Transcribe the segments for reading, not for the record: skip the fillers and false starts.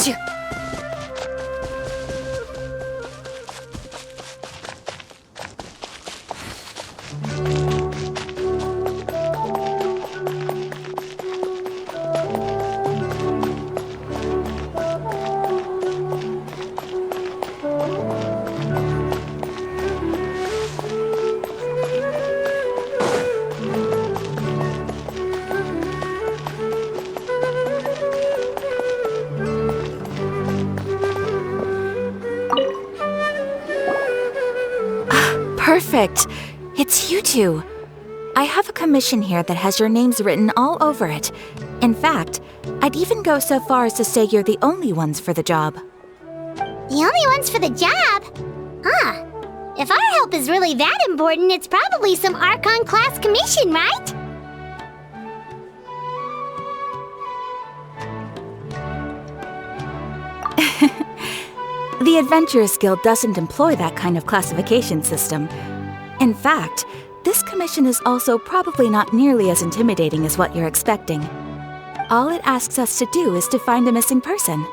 Phew. Perfect! It's you two. I have a commission here that has your names written all over it. In fact, I'd even go so far as to say you're the only ones for the job. The only ones for the job? Huh. If our help is really that important, it's probably some Archon class commission, right? The Adventurers Guild doesn't employ that kind of classification system. In fact, this commission is also probably not nearly as intimidating as what you're expecting. All it asks us to do is to find a missing person.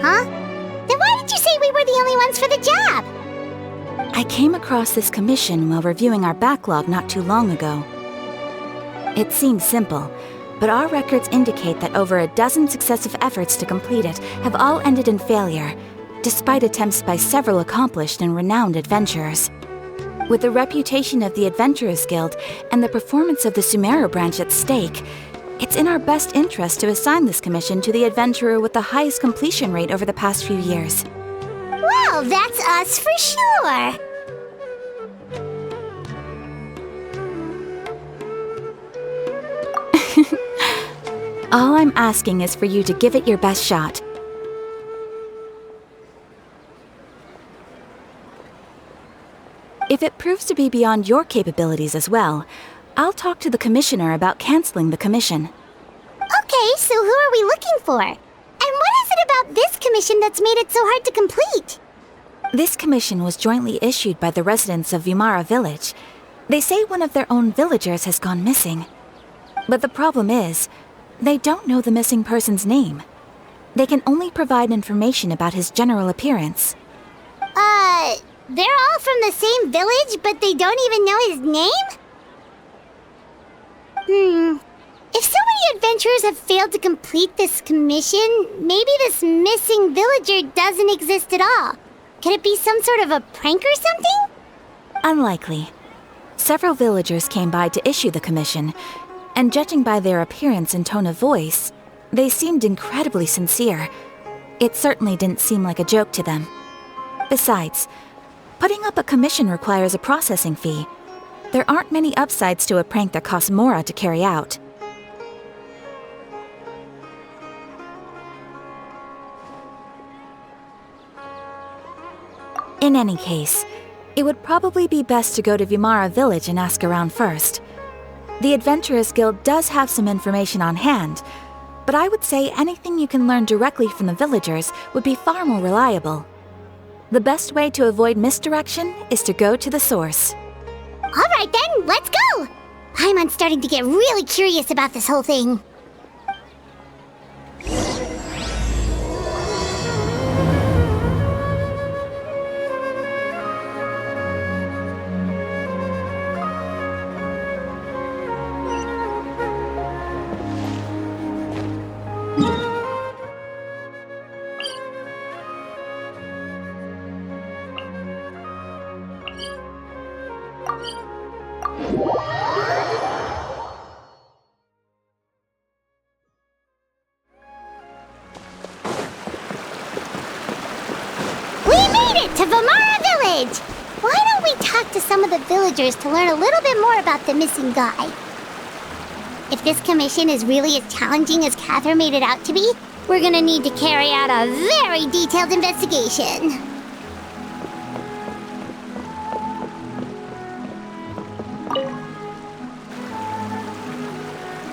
Huh? Then why did you say we were the only ones for the job? I came across this commission while reviewing our backlog not too long ago. It seems simple, but our records indicate that over a dozen successive efforts to complete it have all ended in failure, despite attempts by several accomplished and renowned adventurers. With the reputation of the Adventurers Guild and the performance of the Sumeru branch at stake, it's in our best interest to assign this commission to the adventurer with the highest completion rate over the past few years. Well, that's us for sure. All I'm asking is for you to give it your best shot. If it proves to be beyond your capabilities as well, I'll talk to the commissioner about canceling the commission. Okay, so who are we looking for? And what is it about this commission that's made it so hard to complete? This commission was jointly issued by the residents of Vimara Village. They say one of their own villagers has gone missing. But the problem is, they don't know the missing person's name. They can only provide information about his general appearance. They're all from the same village, but they don't even know his name? If so many adventurers have failed to complete this commission, maybe this missing villager doesn't exist at all. Could it be some sort of a prank or something? Unlikely. Several villagers came by to issue the commission, and judging by their appearance and tone of voice, they seemed incredibly sincere. It certainly didn't seem like a joke to them. Besides, putting up a commission requires a processing fee. There aren't many upsides to a prank that costs Mora to carry out. In any case, it would probably be best to go to Vimara Village and ask around first. The Adventurers Guild does have some information on hand, but I would say anything you can learn directly from the villagers would be far more reliable. The best way to avoid misdirection is to go to the source. All right then, let's go! I'm starting to get really curious about this whole thing. To Vimara Village! Why don't we talk to some of the villagers to learn a little bit more about the missing guy? If this commission is really as challenging as Catherine made it out to be, we're gonna need to carry out a very detailed investigation.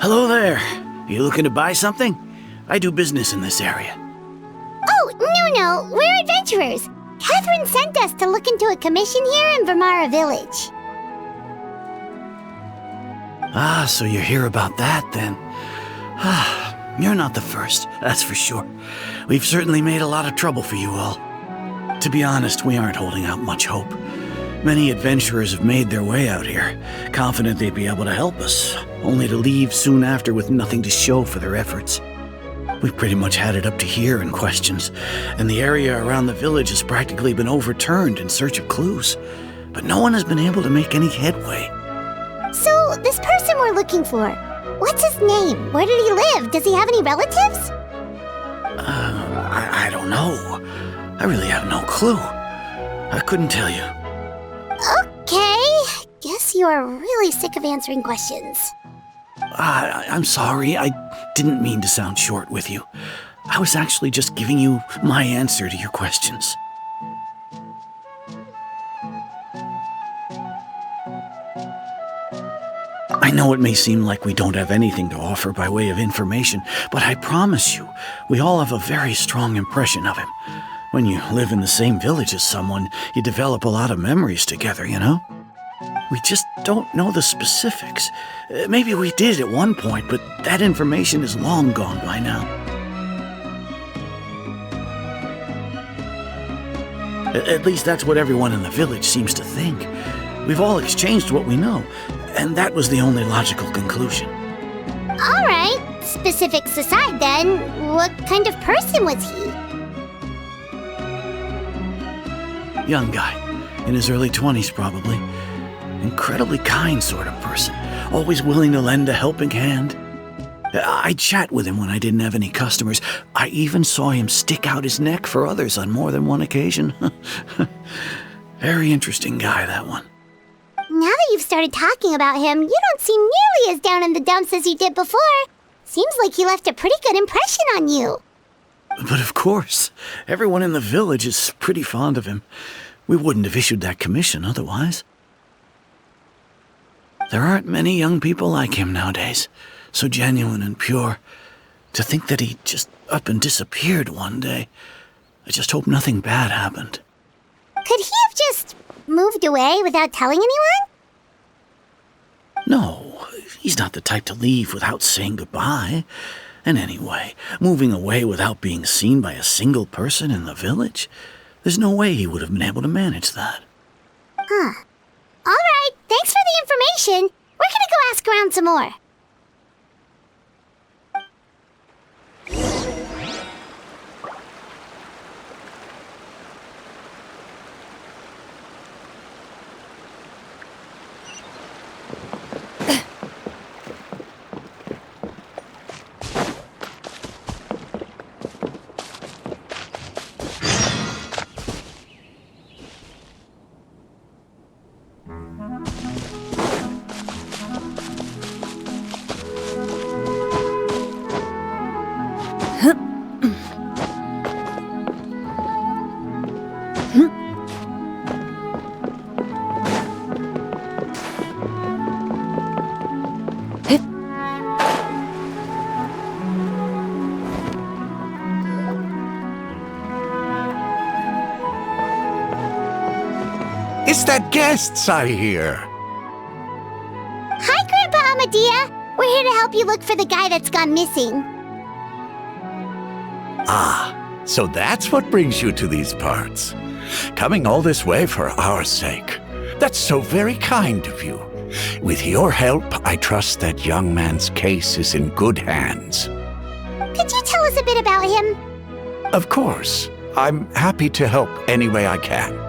Hello there. You looking to buy something? I do business in this area. Oh, no, we're adventurers. Catherine sent us to look into a commission here in Vimara Village. Ah, so you're here about that, then. Ah, you're not the first, that's for sure. We've certainly made a lot of trouble for you all. To be honest, we aren't holding out much hope. Many adventurers have made their way out here, confident they'd be able to help us, only to leave soon after with nothing to show for their efforts. We've pretty much had it up to here in questions, and the area around the village has practically been overturned in search of clues. But no one has been able to make any headway. So, this person we're looking for, what's his name? Where did he live? Does he have any relatives? I don't know. I really have no clue. I couldn't tell you. Okay, guess you are really sick of answering questions. I'm sorry, I didn't mean to sound short with you. I was actually just giving you my answer to your questions. I know it may seem like we don't have anything to offer by way of information, but I promise you, we all have a very strong impression of him. When you live in the same village as someone, you develop a lot of memories together, you know? We just don't know the specifics. Maybe we did at one point, but that information is long gone by now. At least that's what everyone in the village seems to think. We've all exchanged what we know, and that was the only logical conclusion. All right, specifics aside then, what kind of person was he? Young guy, in his early 20s probably. Incredibly kind sort of person, always willing to lend a helping hand. I'd chat with him when I didn't have any customers. I even saw him stick out his neck for others on more than one occasion. Very interesting guy, that one. Now that you've started talking about him, you don't seem nearly as down in the dumps as you did before. Seems like he left a pretty good impression on you. But of course, everyone in the village is pretty fond of him. We wouldn't have issued that commission otherwise. There aren't many young people like him nowadays, so genuine and pure. To think that he just up and disappeared one day. I just hope nothing bad happened. Could he have just moved away without telling anyone? No, he's not the type to leave without saying goodbye. And anyway, moving away without being seen by a single person in the village? There's no way he would have been able to manage that. Huh. All right, thanks for the information. We're gonna go ask around some more. It's that guests I hear. Hi, Grandpa Amadea. We're here to help you look for the guy that's gone missing. Ah, so that's what brings you to these parts. Coming all this way for our sake. That's so very kind of you. With your help, I trust that young man's case is in good hands. Could you tell us a bit about him? Of course. I'm happy to help any way I can.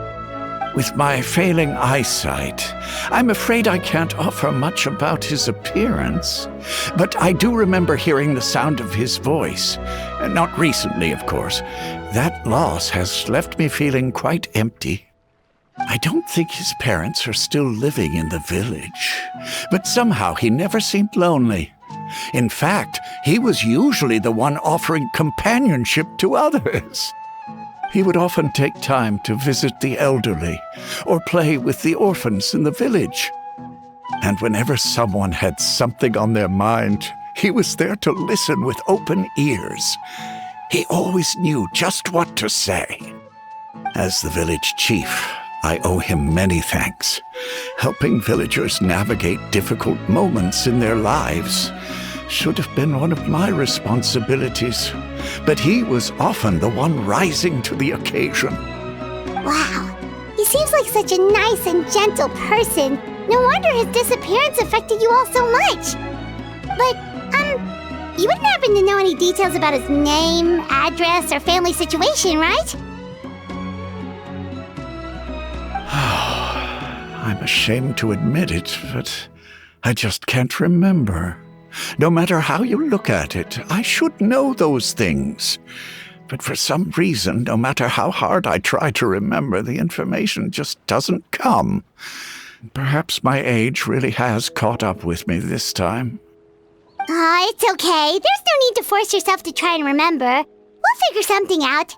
With my failing eyesight, I'm afraid I can't offer much about his appearance. But I do remember hearing the sound of his voice. Not recently, of course. That loss has left me feeling quite empty. I don't think his parents are still living in the village. But somehow he never seemed lonely. In fact, he was usually the one offering companionship to others. He would often take time to visit the elderly or play with the orphans in the village. And whenever someone had something on their mind, he was there to listen with open ears. He always knew just what to say. As the village chief, I owe him many thanks. Helping villagers navigate difficult moments in their lives should have been one of my responsibilities, but he was often the one rising to the occasion. Wow, he seems like such a nice and gentle person. No wonder his disappearance affected you all so much. But, you wouldn't happen to know any details about his name, address, or family situation, right? I'm ashamed to admit it, but I just can't remember. No matter how you look at it, I should know those things. But for some reason, no matter how hard I try to remember, the information just doesn't come. Perhaps my age really has caught up with me this time. It's okay. There's no need to force yourself to try and remember. We'll figure something out.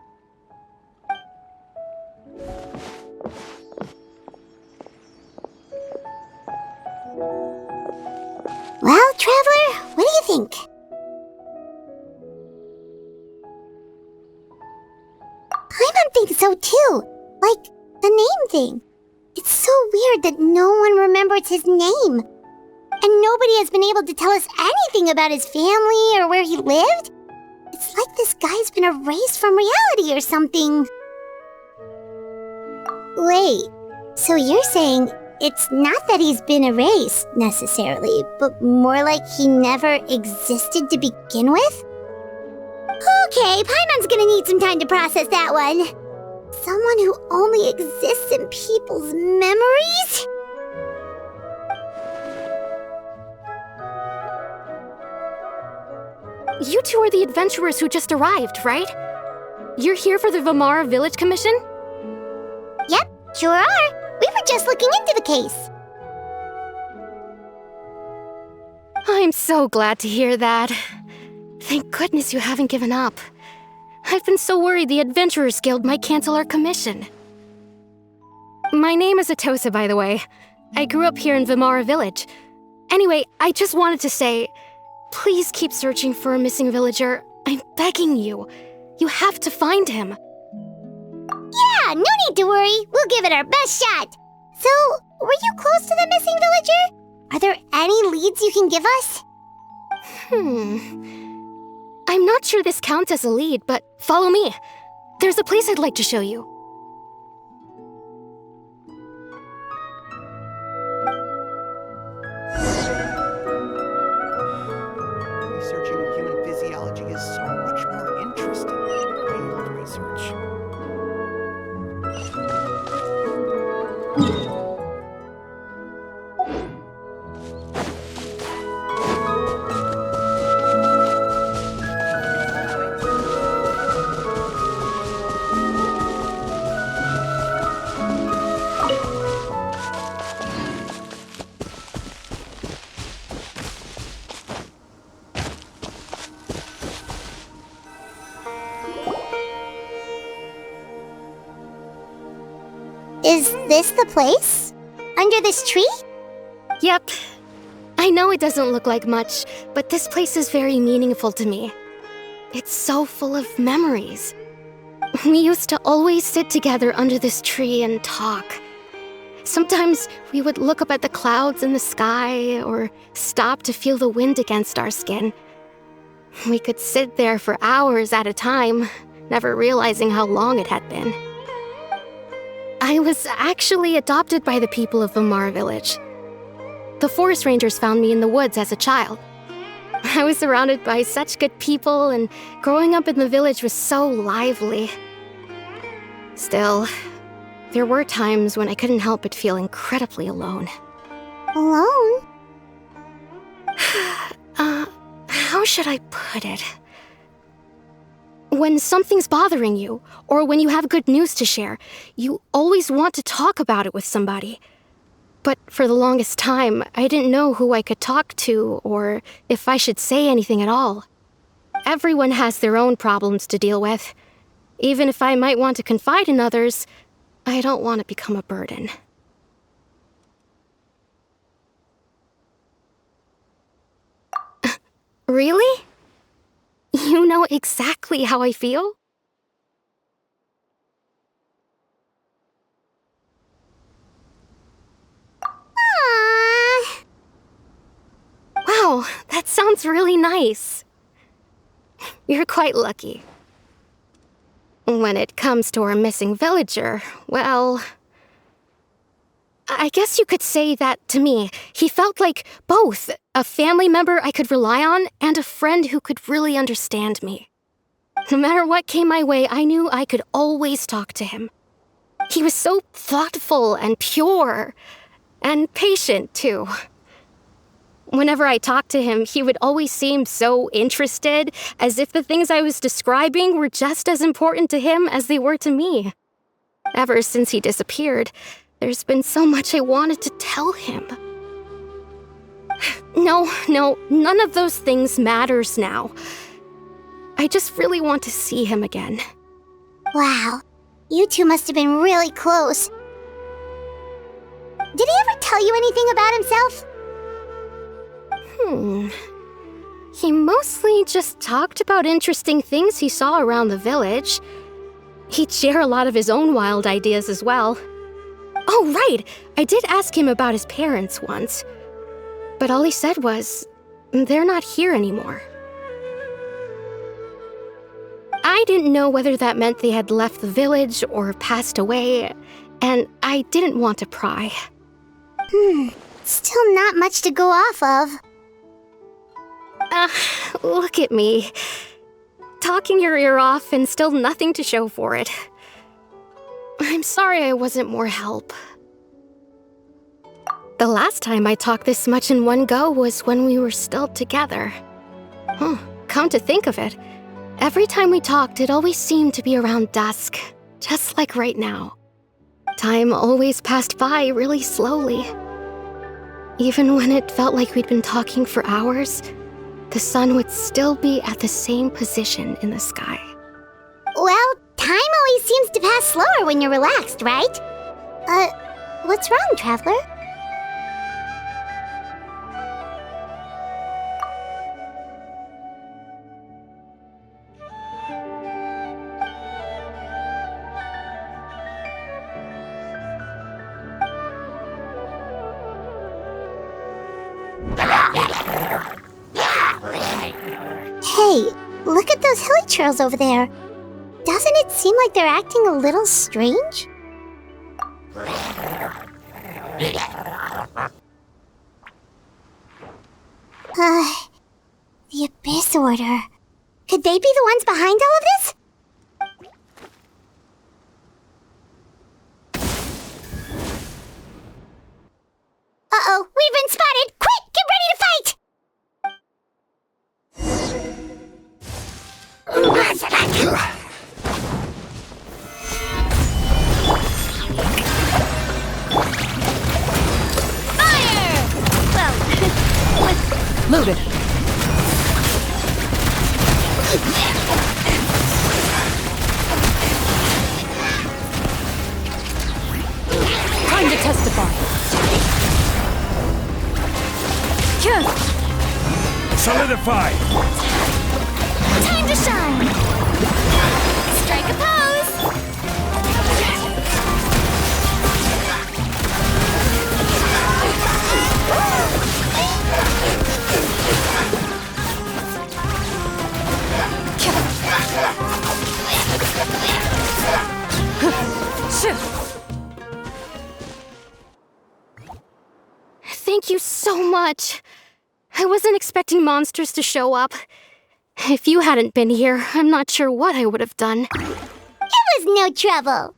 Well, Traveler, what do you think? Paimon thinks so too. Like, the name thing. It's so weird that no one remembers his name. And nobody has been able to tell us anything about his family or where he lived. It's like this guy's been erased from reality or something. Wait, so you're saying it's not that he's been erased, necessarily, but more like he never existed to begin with? Okay, Paimon's gonna need some time to process that one. Someone who only exists in people's memories? You two are the adventurers who just arrived, right? You're here for the Vamara Village Commission? Yep, sure are. We were just looking into the case. I'm so glad to hear that. Thank goodness you haven't given up. I've been so worried the Adventurers Guild might cancel our commission. My name is Atosa, by the way. I grew up here in Vamara Village. Anyway, I just wanted to say, please keep searching for a missing villager. I'm begging you. You have to find him. Yeah, no need to worry. We'll give it our best shot. So, were you close to the missing villager? Are there any leads you can give us? I'm not sure this counts as a lead, but follow me. There's a place I'd like to show you. Researching human physiology is so much more interesting than field research. Is this the place? Under this tree? Yep. I know it doesn't look like much, but this place is very meaningful to me. It's so full of memories. We used to always sit together under this tree and talk. Sometimes we would look up at the clouds in the sky or stop to feel the wind against our skin. We could sit there for hours at a time, never realizing how long it had been. I was actually adopted by the people of Vamara Village. The forest rangers found me in the woods as a child. I was surrounded by such good people, and growing up in the village was so lively. Still, there were times when I couldn't help but feel incredibly alone. Alone? How should I put it? When something's bothering you, or when you have good news to share, you always want to talk about it with somebody. But for the longest time, I didn't know who I could talk to, or if I should say anything at all. Everyone has their own problems to deal with. Even if I might want to confide in others, I don't want to become a burden. Really? You know exactly how I feel? Wow, that sounds really nice. You're quite lucky. When it comes to our missing villager, well, I guess you could say that to me. He felt like both a family member I could rely on and a friend who could really understand me. No matter what came my way, I knew I could always talk to him. He was so thoughtful and pure, and patient, too. Whenever I talked to him, he would always seem so interested, as if the things I was describing were just as important to him as they were to me. Ever since he disappeared, there's been so much I wanted to tell him. No, none of those things matters now. I just really want to see him again. Wow, you two must have been really close. Did he ever tell you anything about himself? He mostly just talked about interesting things he saw around the village. He'd share a lot of his own wild ideas as well. Oh, right! I did ask him about his parents once. But all he said was, they're not here anymore. I didn't know whether that meant they had left the village or passed away, and I didn't want to pry. Still not much to go off of. Look at me. Talking your ear off and still nothing to show for it. I'm sorry I wasn't more help. The last time I talked this much in one go was when we were still together. Come to think of it, every time we talked, it always seemed to be around dusk, just like right now. Time always passed by really slowly. Even when it felt like we'd been talking for hours, the sun would still be at the same position in the sky. Well, time always seems to pass slower when you're relaxed, right? What's wrong, Traveler? Hey, look at those hilly churls over there. Doesn't it seem like they're acting a little strange? The Abyss Order. Could they be the ones behind all of this? Uh-oh, we've been spotted! Quick, get ready to fight! Fire! Well, Loaded. Time to testify. Solidify! time to shine! Strike a pose! Thank you so much. I wasn't expecting monsters to show up. If you hadn't been here, I'm not sure what I would have done. It was no trouble.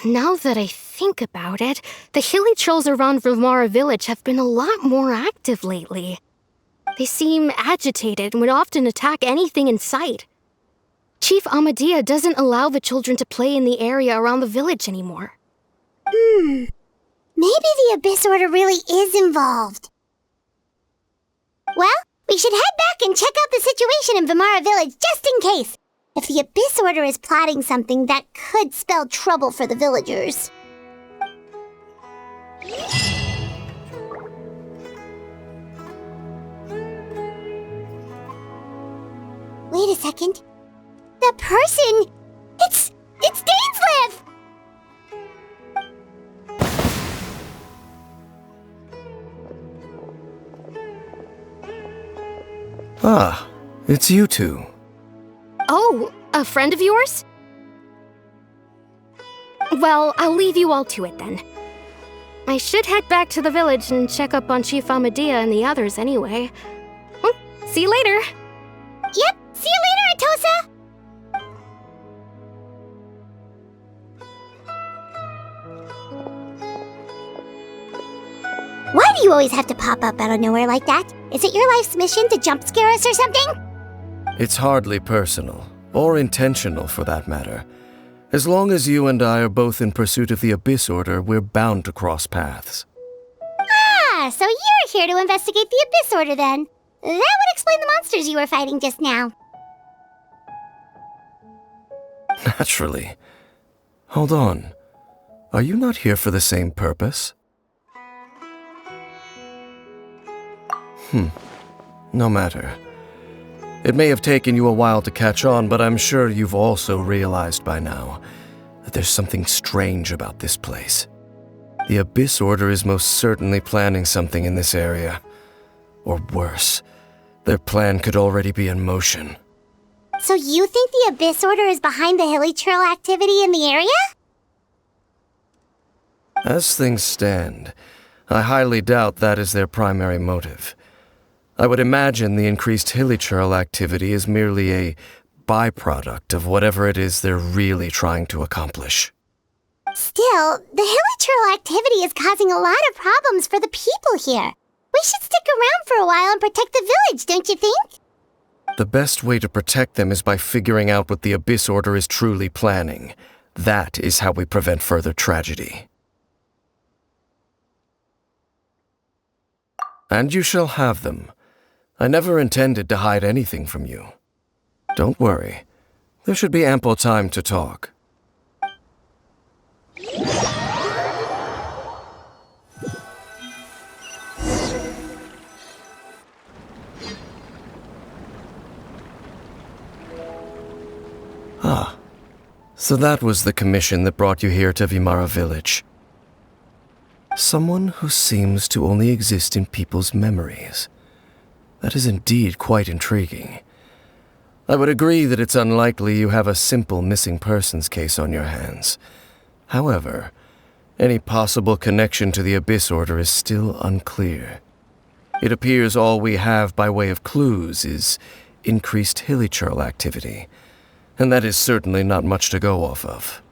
Now that I think about it, the hilly trolls around Vilmara village have been a lot more active lately. They seem agitated and would often attack anything in sight. Chief Amadea doesn't allow the children to play in the area around the village anymore. Maybe the Abyss Order really is involved. Well, we should head back and check out the situation in Vilmara village just in case. If the Abyss Order is plotting something that could spell trouble for the villagers. Wait a second. The person! It's Dainsleif! Ah, it's you two. Oh, a friend of yours? Well, I'll leave you all to it then. I should head back to the village and check up on Chief Amadea and the others anyway. Well, see you later. Yep, see you later, Atosa! Why do you always have to pop up out of nowhere like that? Is it your life's mission to jump scare us or something? It's hardly personal, or intentional for that matter. As long as you and I are both in pursuit of the Abyss Order, we're bound to cross paths. Ah, so you're here to investigate the Abyss Order then. That would explain the monsters you were fighting just now. Naturally. Hold on. Are you not here for the same purpose? No matter. It may have taken you a while to catch on, but I'm sure you've also realized by now that there's something strange about this place. The Abyss Order is most certainly planning something in this area. Or worse, their plan could already be in motion. So you think the Abyss Order is behind the hilly trail activity in the area? As things stand, I highly doubt that is their primary motive. I would imagine the increased hilichurl activity is merely a byproduct of whatever it is they're really trying to accomplish. Still, the hilichurl activity is causing a lot of problems for the people here. We should stick around for a while and protect the village, don't you think? The best way to protect them is by figuring out what the Abyss Order is truly planning. That is how we prevent further tragedy. And you shall have them. I never intended to hide anything from you. Don't worry. There should be ample time to talk. Ah, so that was the commission that brought you here to Vimara Village. Someone who seems to only exist in people's memories. That is indeed quite intriguing. I would agree that it's unlikely you have a simple missing persons case on your hands. However, any possible connection to the Abyss Order is still unclear. It appears all we have by way of clues is increased hilichurl activity, and that is certainly not much to go off of.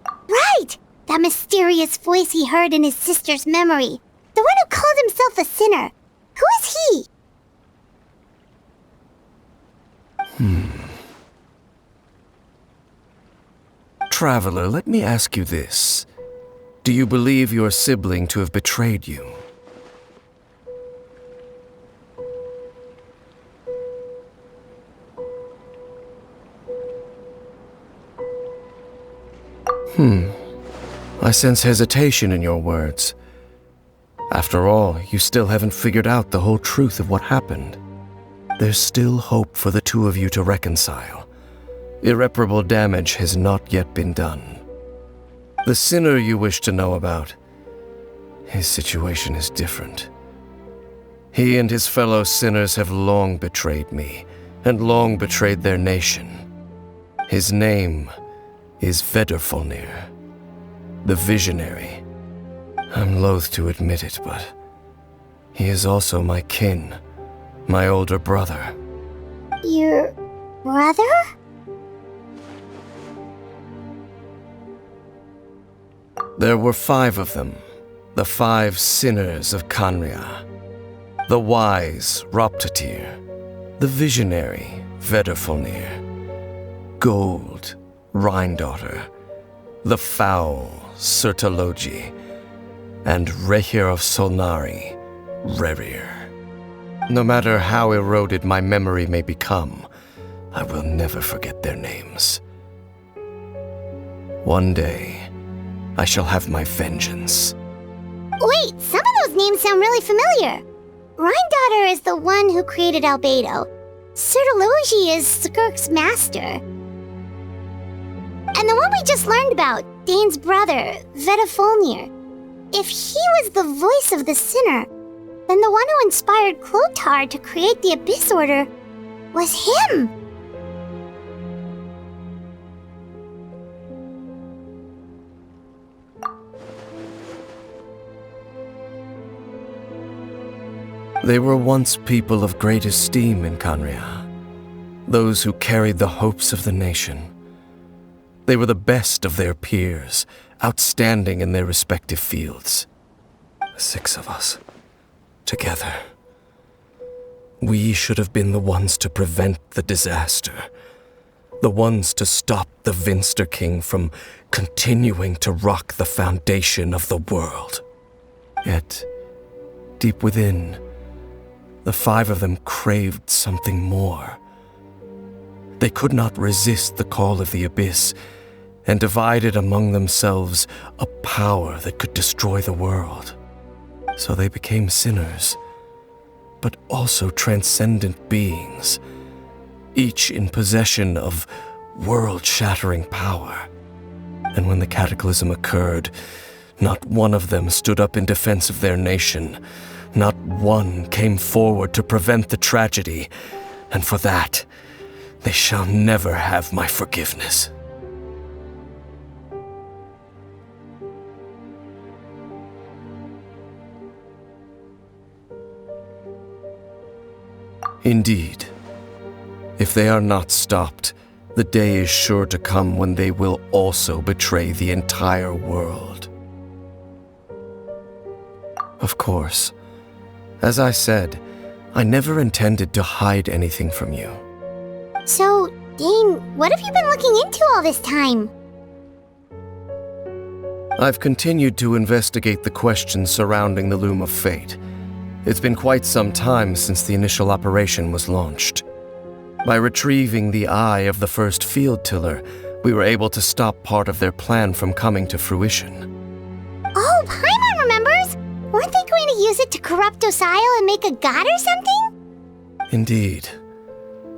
Right! That mysterious voice he heard in his sister's memory. The one who called himself a sinner. Who is he? Traveler, let me ask you this. Do you believe your sibling to have betrayed you? I sense hesitation in your words. After all, you still haven't figured out the whole truth of what happened. There's still hope for the two of you to reconcile. Irreparable damage has not yet been done. The sinner you wish to know about, his situation is different. He and his fellow sinners have long betrayed me, and long betrayed their nation. His name is Vedderfolnir, the Visionary. I'm loath to admit it, but he is also my kin, my older brother. Your brother? There were 5 of them, the 5 sinners of Kanria. The wise, Roptatir, the visionary, Vedderfolnir, Gold, Rhindaughter, the foul, Sertalogi, and Rehir of Solnari, Rerir. No matter how eroded my memory may become, I will never forget their names. One day, I shall have my vengeance. Wait, some of those names sound really familiar. Rhindaughter is the one who created Albedo. Sertalogi is Skirk's master. And the one we just learned about, Dane's brother, Vedderfolnir. If he was the voice of the sinner, then the one who inspired Clothar to create the Abyss Order was him. They were once people of great esteem in Khaenri'ah, those who carried the hopes of the nation. They were the best of their peers, outstanding in their respective fields. 6 of us, together. We should have been the ones to prevent the disaster, the ones to stop the Vinster King from continuing to rock the foundation of the world. Yet, deep within, the 5 of them craved something more. They could not resist the call of the Abyss, and divided among themselves a power that could destroy the world. So they became sinners, but also transcendent beings, each in possession of world-shattering power. And when the cataclysm occurred, not one of them stood up in defense of their nation. Not one came forward to prevent the tragedy, and for that, they shall never have my forgiveness. Indeed, if they are not stopped, the day is sure to come when they will also betray the entire world. Of course, as I said, I never intended to hide anything from you. So, Dane, what have you been looking into all this time? I've continued to investigate the questions surrounding the Loom of Fate. It's been quite some time since the initial operation was launched. By retrieving the eye of the first field tiller, we were able to stop part of their plan from coming to fruition. Oh, Paimon remembers! Weren't they going to use it to corrupt Osial and make a god or something? Indeed.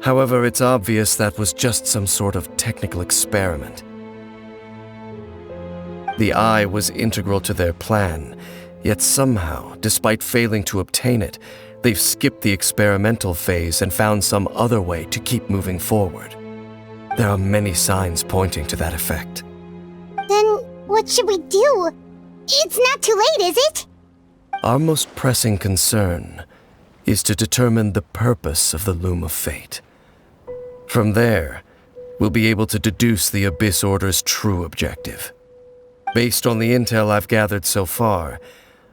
However, it's obvious that was just some sort of technical experiment. The eye was integral to their plan, yet somehow, despite failing to obtain it, they've skipped the experimental phase and found some other way to keep moving forward. There are many signs pointing to that effect. Then what should we do? It's not too late, is it? Our most pressing concern is to determine the purpose of the Loom of Fate. From there, we'll be able to deduce the Abyss Order's true objective. Based on the intel I've gathered so far,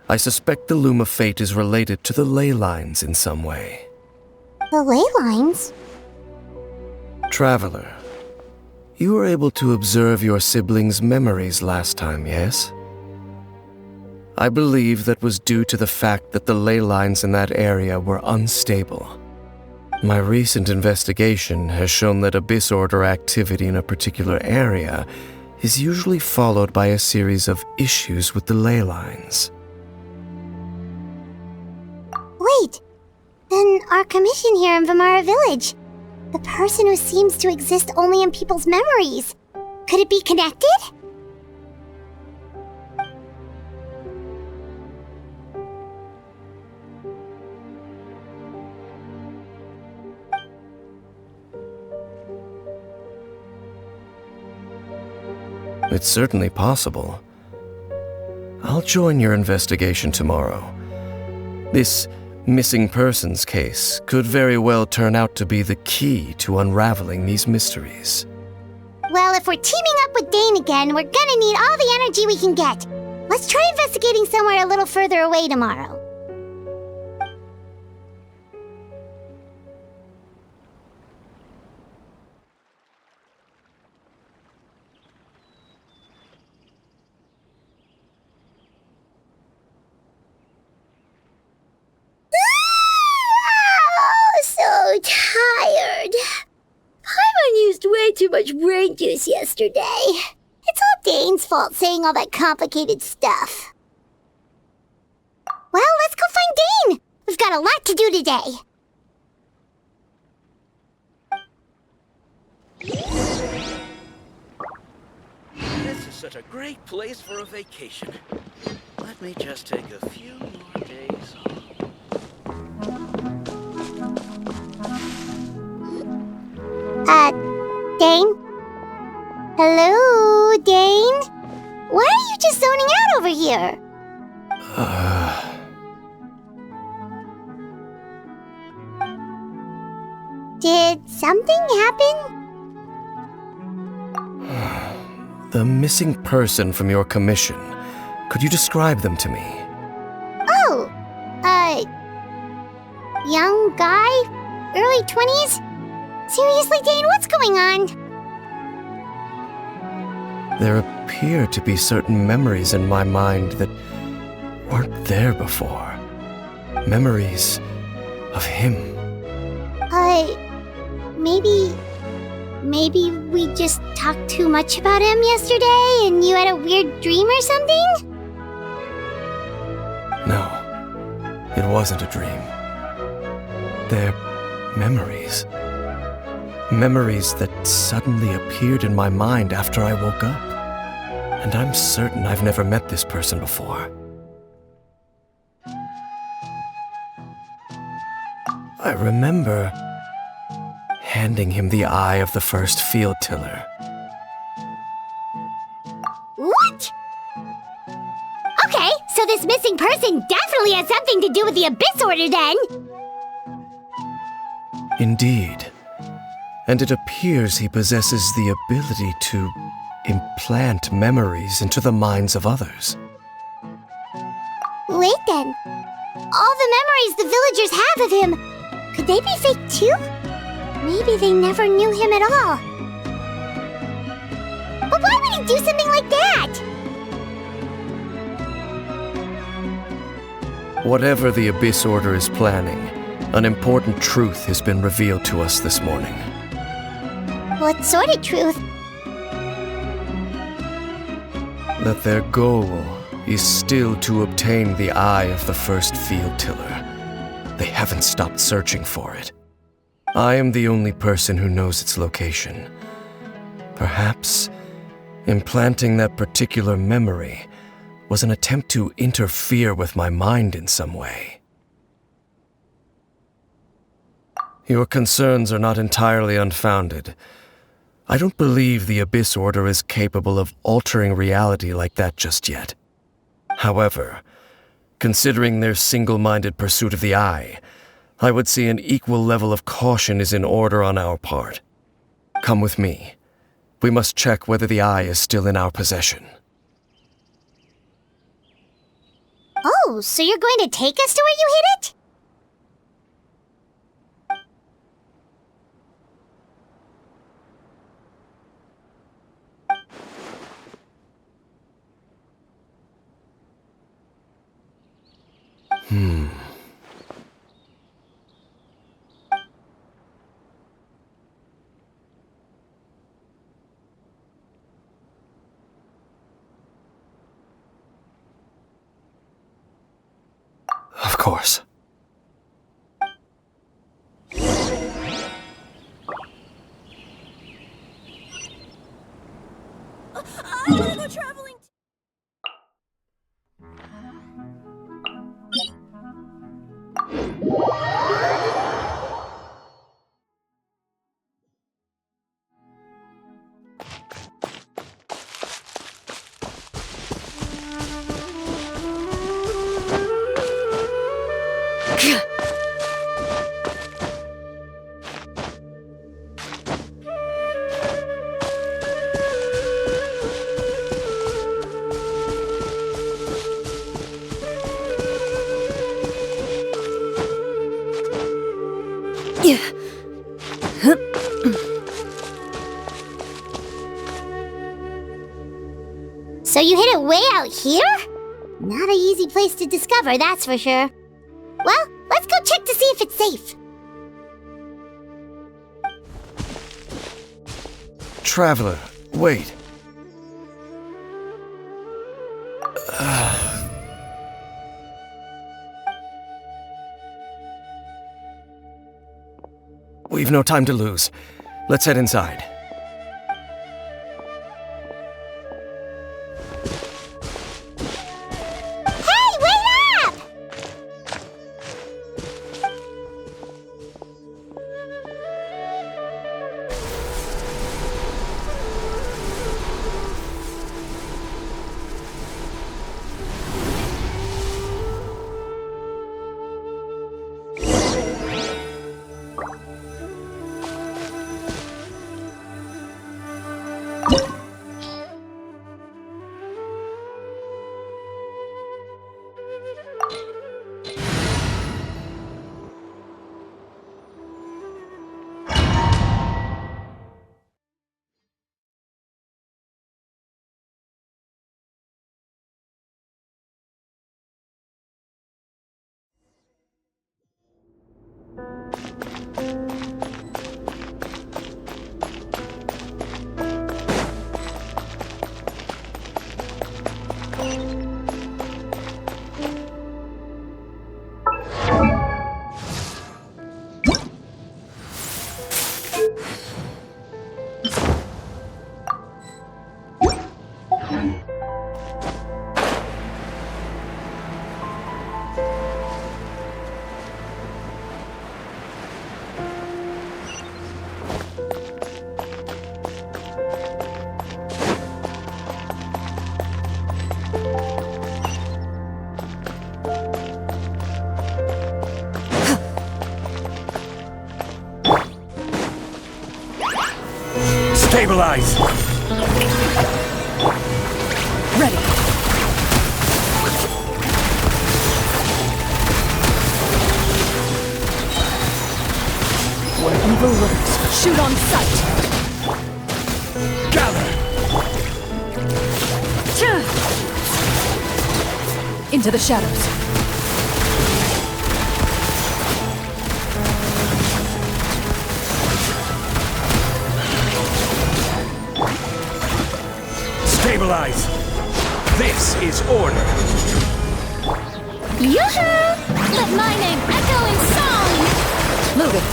I suspect the Loom of Fate is related to the ley lines in some way. The ley lines? Traveler, you were able to observe your siblings' memories last time, yes? I believe that was due to the fact that the ley lines in that area were unstable. My recent investigation has shown that Abyss Order activity in a particular area is usually followed by a series of issues with the ley lines. Wait, then our commission here in Vimara Village, the person who seems to exist only in people's memories, could it be connected? It's certainly possible. I'll join your investigation tomorrow. This missing persons case could very well turn out to be the key to unraveling these mysteries. Well, if we're teaming up with Dane again, we're gonna need all the energy we can get. Let's try investigating somewhere a little further away tomorrow. So tired. Paimon used way too much brain juice yesterday. It's all Dane's fault saying all that complicated stuff. Well, let's go find Dane. We've got a lot to do today. This is such a great place for a vacation. Let me just take a few more days off. Dane? Hello, Dane? Why are you just zoning out over here? Did something happen? The missing person from your commission. Could you describe them to me? Oh, young guy? Early 20s? Seriously, Dane, what's going on? There appear to be certain memories in my mind that weren't there before. Memories of him. Maybe we just talked too much about him yesterday and you had a weird dream or something? No, it wasn't a dream. They're memories. Memories that suddenly appeared in my mind after I woke up. And I'm certain I've never met this person before. I remember handing him the eye of the first field tiller. What? Okay, so this missing person definitely has something to do with the Abyss Order then! Indeed. And it appears he possesses the ability to implant memories into the minds of others. Wait then. All the memories the villagers have of him, could they be fake too? Maybe they never knew him at all. But why would he do something like that? Whatever the Abyss Order is planning, an important truth has been revealed to us this morning. What sort of truth? That their goal is still to obtain the eye of the first field tiller. They haven't stopped searching for it. I am the only person who knows its location. Perhaps implanting that particular memory was an attempt to interfere with my mind in some way. Your concerns are not entirely unfounded. I don't believe the Abyss Order is capable of altering reality like that just yet. However, considering their single-minded pursuit of the Eye, I would say an equal level of caution is in order on our part. Come with me. We must check whether the Eye is still in our possession. Oh, so you're going to take us to where you hid it? Of course. I wanna go traveling. So you hid it way out here? Not an easy place to discover, that's for sure. Well, let's go check to see if it's safe. Traveler, wait. We've no time to lose. Let's head inside. Hey, wait up! Stabilize! Ready. Where evil lurks, shoot on sight. Gather! Into the shadows. Stabilize! This is order! Yoo-hoo! Let my name echo in song! Moving.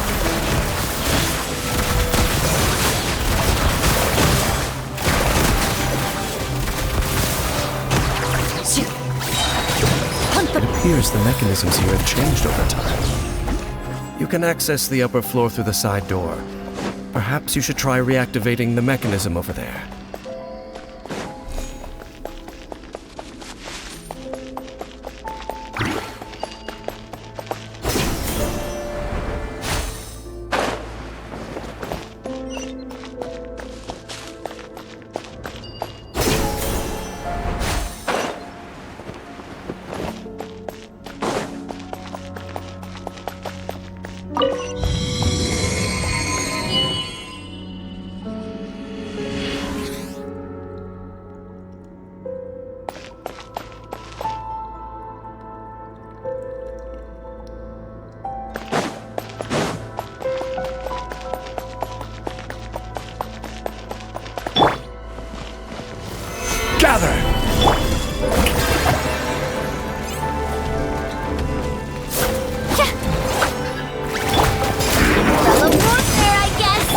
It appears the mechanisms here have changed over time. You can access the upper floor through the side door. Perhaps you should try reactivating the mechanism over there. Gather! Fellow warfare, I guess!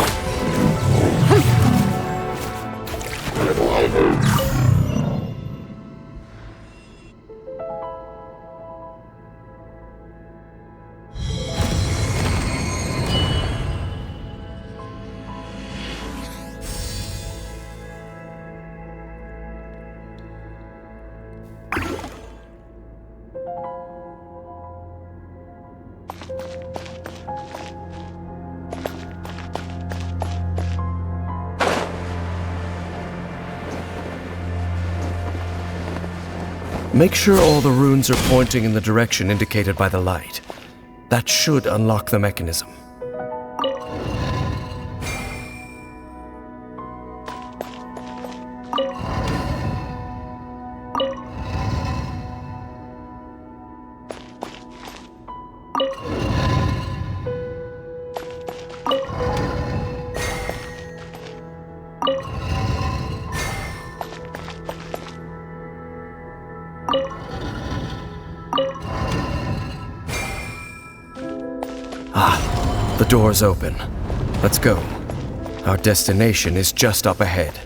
Make sure all the runes are pointing in the direction indicated by the light. That should unlock the mechanism. The door's open. Let's go. Our destination is just up ahead.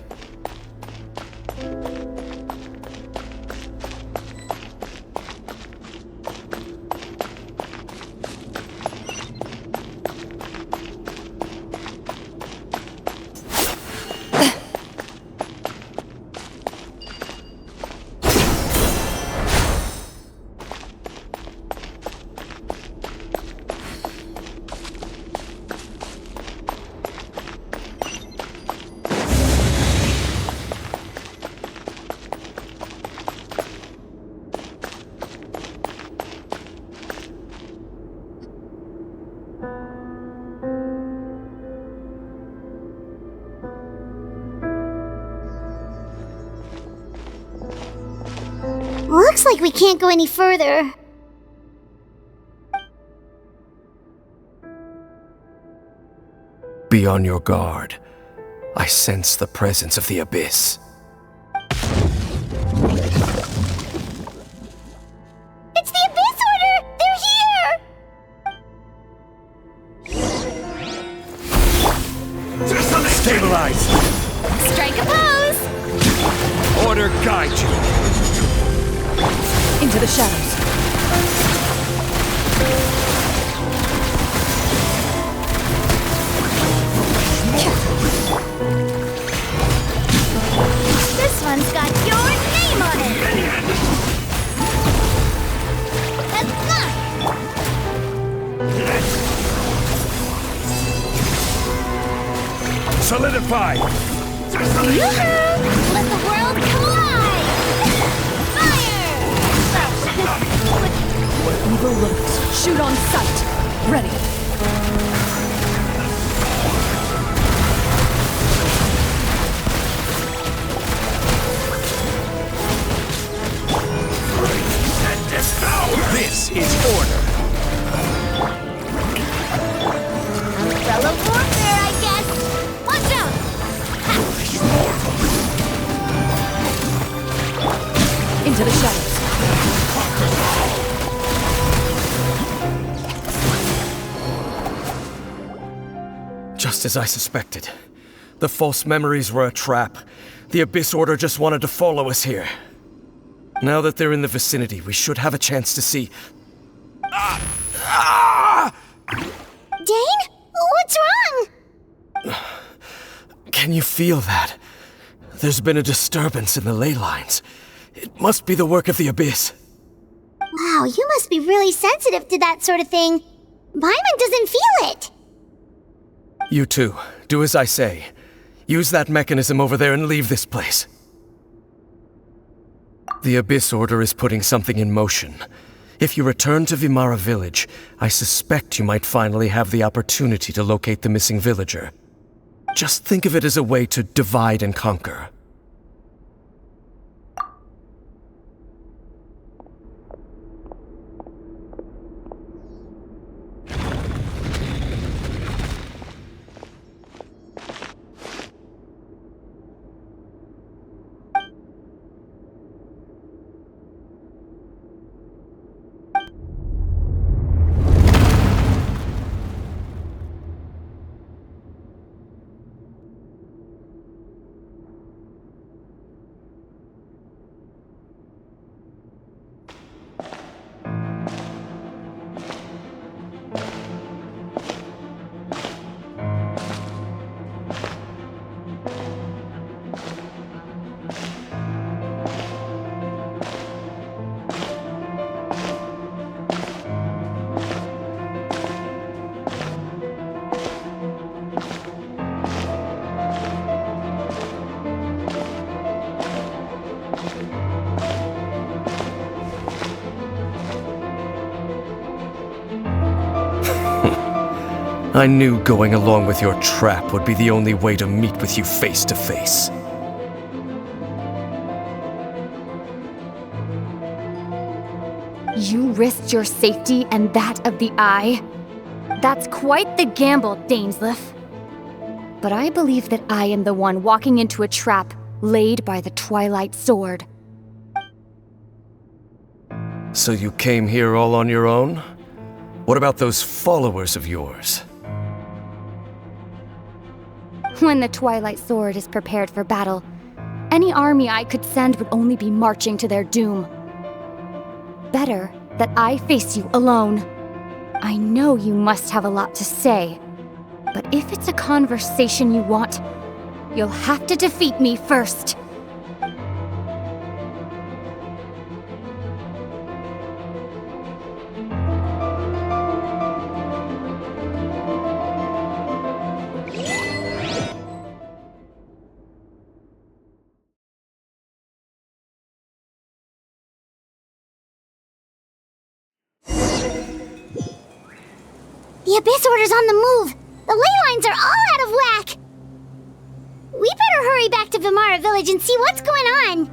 Looks like we can't go any further. Be on your guard. I sense the presence of the abyss. It's the Abyss Order! They're here! Stabilize! Strike a pose! Order guide you! Into the shadows. This one's got your name on it! Solidify! Let the world collide! Fire! Where evil lurks, shoot on sight. Ready. This is order. Umbrella warfare, I guess! Watch out! Into the shadows. Just as I suspected. The false memories were a trap. The Abyss Order just wanted to follow us here. Now that they're in the vicinity, we should have a chance to see... Dane? What's wrong? Can you feel that? There's been a disturbance in the ley lines. It must be the work of the Abyss. Wow, you must be really sensitive to that sort of thing. Paimon doesn't feel it. You too. Do as I say. Use that mechanism over there and leave this place. The Abyss Order is putting something in motion. If you return to Vimara Village, I suspect you might finally have the opportunity to locate the missing villager. Just think of it as a way to divide and conquer. I knew going along with your trap would be the only way to meet with you face to face. You risked your safety and that of the Eye? That's quite the gamble, Dainsleif. But I believe that I am the one walking into a trap laid by the Twilight Sword. So you came here all on your own? What about those followers of yours? When the Twilight Sword is prepared for battle, any army I could send would only be marching to their doom. Better that I face you alone. I know you must have a lot to say, but if it's a conversation you want, you'll have to defeat me first. The Abyss Order's on the move! The ley lines are all out of whack! We better hurry back to Vimara Village and see what's going on!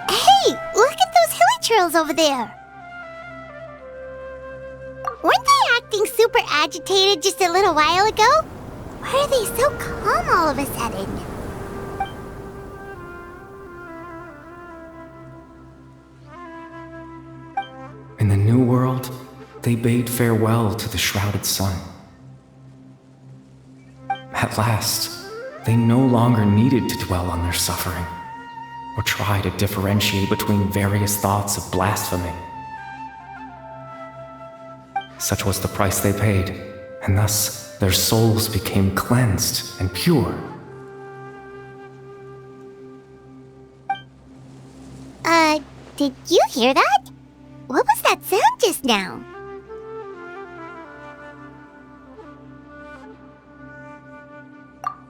Hey! Look at those hilly trails over there! Weren't they acting super agitated just a little while ago? Why are they so calm all of a sudden? In the New World, they bade farewell to the shrouded sun. At last, they no longer needed to dwell on their suffering, or try to differentiate between various thoughts of blasphemy. Such was the price they paid, and thus their souls became cleansed and pure. Did you hear that? What was that sound just now?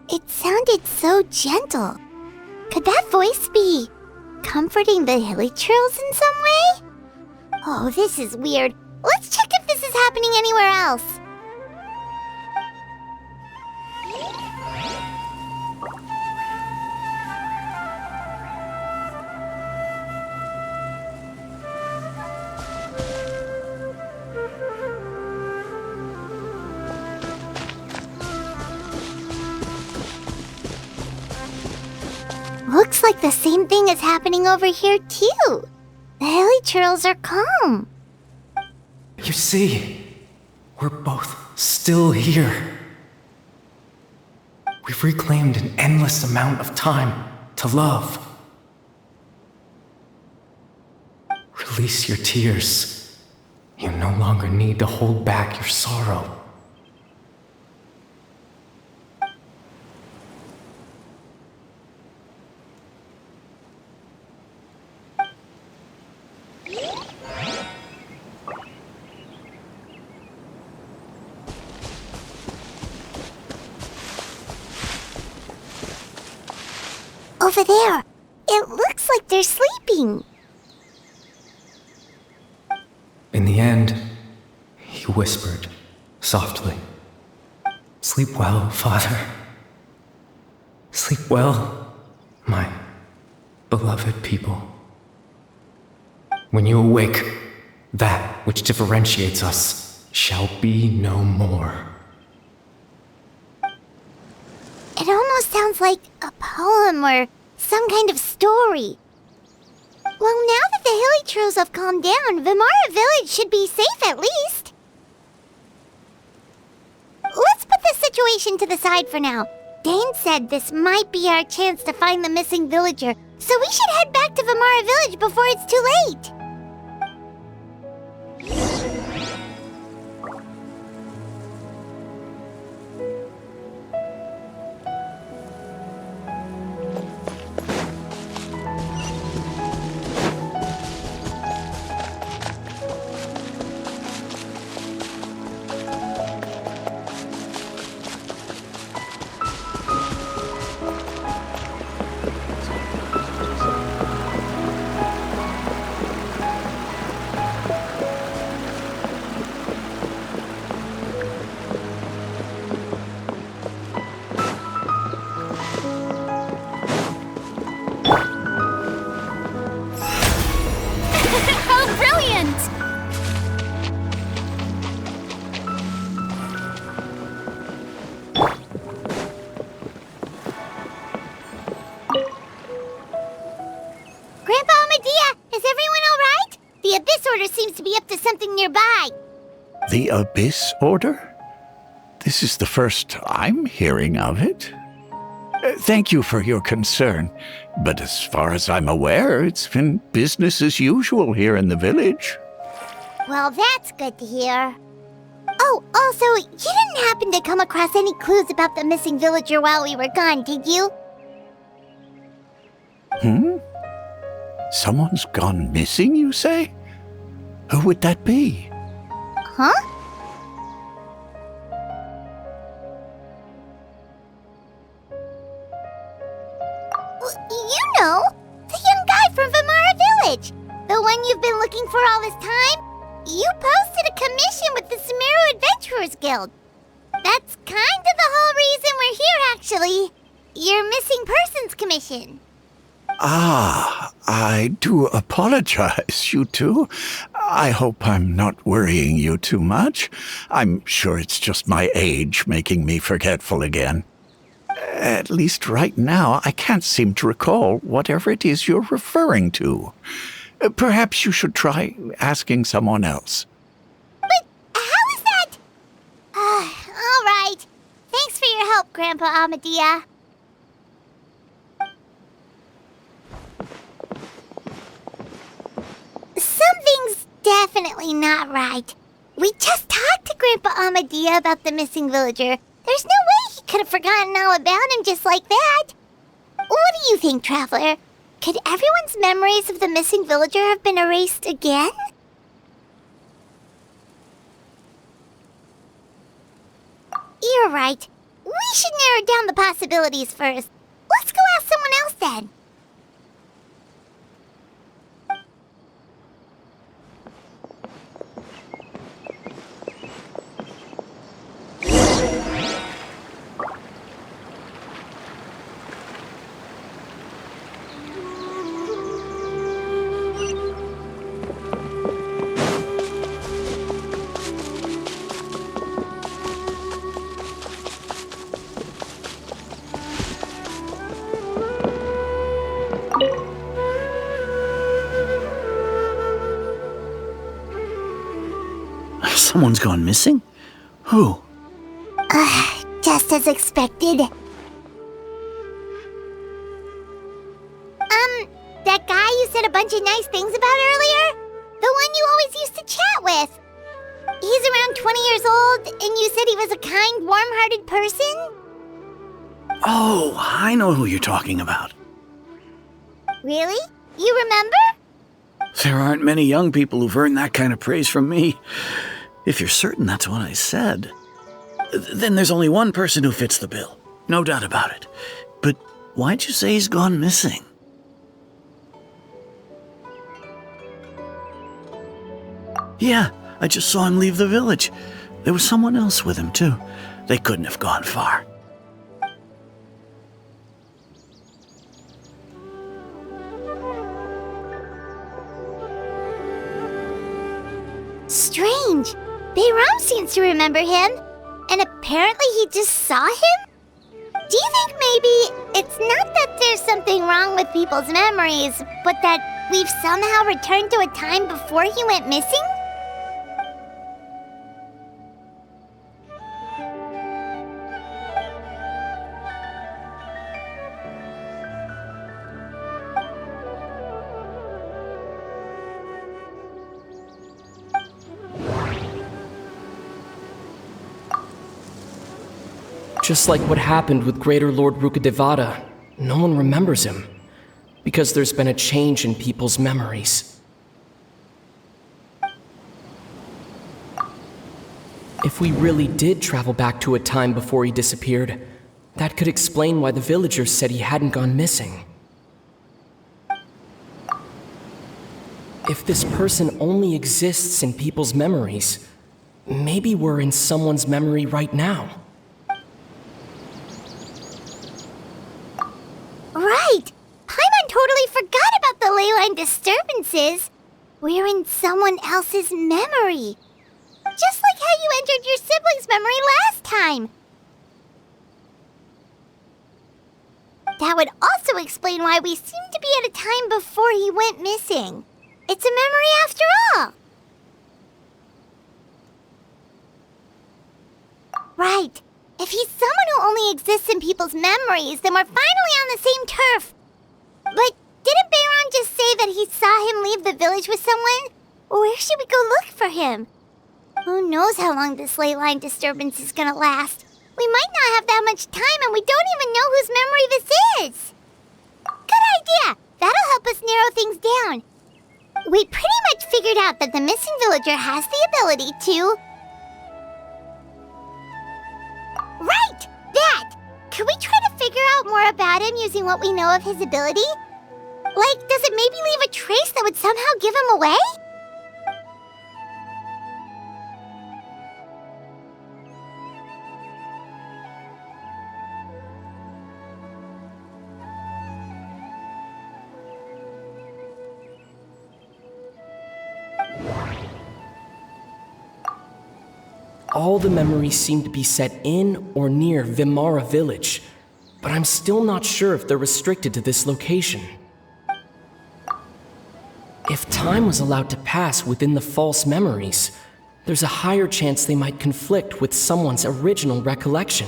It sounded so gentle. Could that voice be comforting the hilly churls in some way? Oh, this is weird. Let's check if this is happening anywhere else. Looks like the same thing is happening over here too. The hilly churls are calm. You see, we're both still here. We've reclaimed an endless amount of time to love. Release your tears. You no longer need to hold back your sorrow. Over there. It looks like they're sleeping. In the end, he whispered softly, "Sleep well, Father. Sleep well, my beloved people. When you awake, that which differentiates us shall be no more." It almost sounds like a poem or some kind of story. Well, now that the hilly churls have calmed down, Vimara village should be safe at least. Let's put this situation to the side for now. Dane said this might be our chance to find the missing villager, so we should head back to Vimara village before it's too late. Seems to be up to something nearby. The Abyss Order? This is the first I'm hearing of it. Thank you for your concern, but as far as I'm aware, it's been business as usual here in the village. Well, that's good to hear. Oh, also, you didn't happen to come across any clues about the missing villager while we were gone, did you? Someone's gone missing, you say? Who would that be? Huh? You know, the young guy from Vimara Village. The one you've been looking for all this time. You posted a commission with the Sumeru Adventurers Guild. That's kind of the whole reason we're here, actually. Your missing persons commission. Ah, I do apologize, you two. I hope I'm not worrying you too much. I'm sure it's just my age making me forgetful again. At least right now, I can't seem to recall whatever it is you're referring to. Perhaps you should try asking someone else. But how is that? All right. Thanks for your help, Grandpa Amadia. Something's definitely not right. We just talked to Grandpa Amadia about the missing villager. There's no way he could have forgotten all about him just like that. What do you think, Traveler? Could everyone's memories of the missing villager have been erased again? You're right. We should narrow down the possibilities first. Let's go ask someone else then. Someone's gone missing? Who? Just as expected. That guy you said a bunch of nice things about earlier? The one you always used to chat with. He's around 20 years old, and you said he was a kind, warm-hearted person? Oh, I know who you're talking about. Really? You remember? There aren't many young people who've earned that kind of praise from me. If you're certain that's what I said, then there's only one person who fits the bill. No doubt about it. But why'd you say he's gone missing? Yeah, I just saw him leave the village. There was someone else with him, too. They couldn't have gone far. Strange. Bayram seems to remember him, and apparently he just saw him? Do you think maybe it's not that there's something wrong with people's memories, but that we've somehow returned to a time before he went missing? Just like what happened with Greater Lord Rukadevada, no one remembers him, because there's been a change in people's memories. If we really did travel back to a time before he disappeared, that could explain why the villagers said he hadn't gone missing. If this person only exists in people's memories, maybe we're in someone's memory right now. Right! Paimon totally forgot about the ley line disturbances. We're in someone else's memory. Just like how you entered your sibling's memory last time. That would also explain why we seem to be at a time before he went missing. It's a memory after all. Right. If he's someone who only exists in people's memories, then we're finally on the same turf. But didn't Bayron just say that he saw him leave the village with someone? Where should we go look for him? Who knows how long this ley line disturbance is gonna last? We might not have that much time, and we don't even know whose memory this is. Good idea! That'll help us narrow things down. We pretty much figured out that the missing villager has the ability to... Right! That! Could we try to figure out more about him using what we know of his ability? Like, does it maybe leave a trace that would somehow give him away? All the memories seem to be set in or near Vimara village, but I'm still not sure if they're restricted to this location. If time was allowed to pass within the false memories, there's a higher chance they might conflict with someone's original recollection.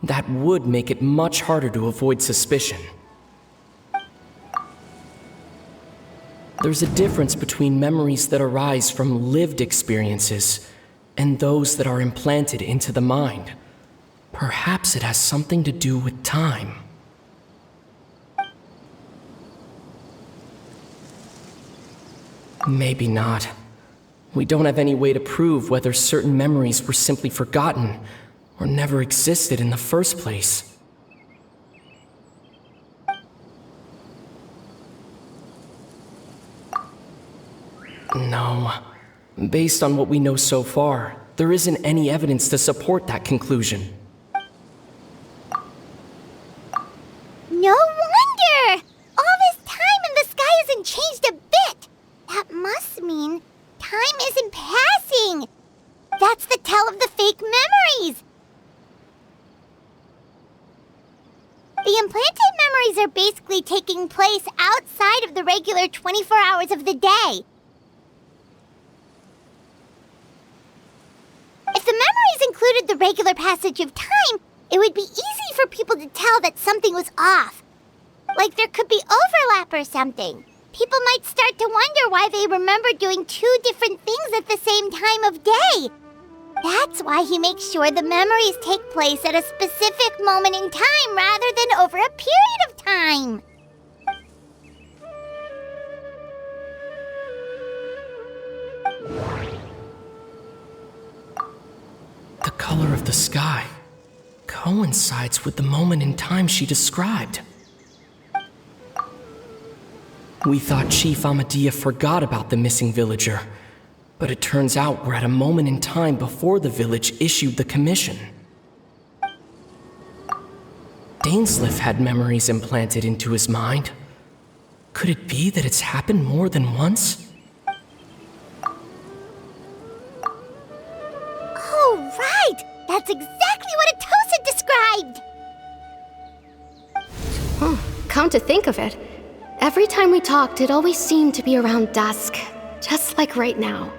That would make it much harder to avoid suspicion. There's a difference between memories that arise from lived experiences and those that are implanted into the mind. Perhaps it has something to do with time. Maybe not. We don't have any way to prove whether certain memories were simply forgotten, or never existed in the first place. No. Based on what we know so far, there isn't any evidence to support that conclusion. No wonder! All this time and the sky hasn't changed a bit! That must mean time isn't passing! That's the tell of the fake memories! The implanted memories are basically taking place outside of the regular 24 hours of the day. If the memories included the regular passage of time, it would be easy for people to tell that something was off. Like there could be overlap or something. People might start to wonder why they remember doing two different things at the same time of day. That's why he makes sure the memories take place at a specific moment in time rather than over a period of time. The color of the sky coincides with the moment in time she described. We thought Chief Amadea forgot about the missing villager, but it turns out we're at a moment in time before the village issued the commission. Dainsleif had memories implanted into his mind. Could it be that it's happened more than once? Oh, right! That's exactly what Atosa described! Come to think of it, every time we talked, it always seemed to be around dusk, just like right now.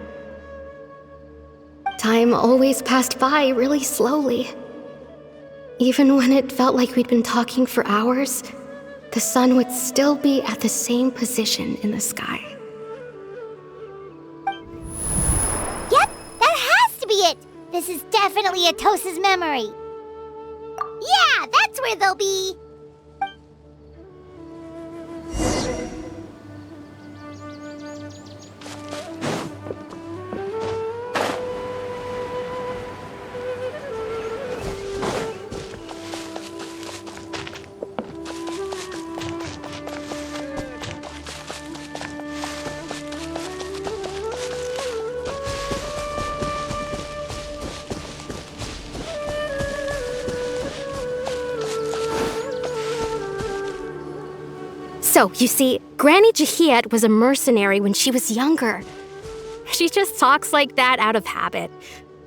Time always passed by really slowly. Even when it felt like we'd been talking for hours, the sun would still be at the same position in the sky. Yep, that has to be it! This is definitely Atosa's memory. Yeah, that's where they'll be. So, you see, Granny Jahiet was a mercenary when she was younger. She just talks like that out of habit.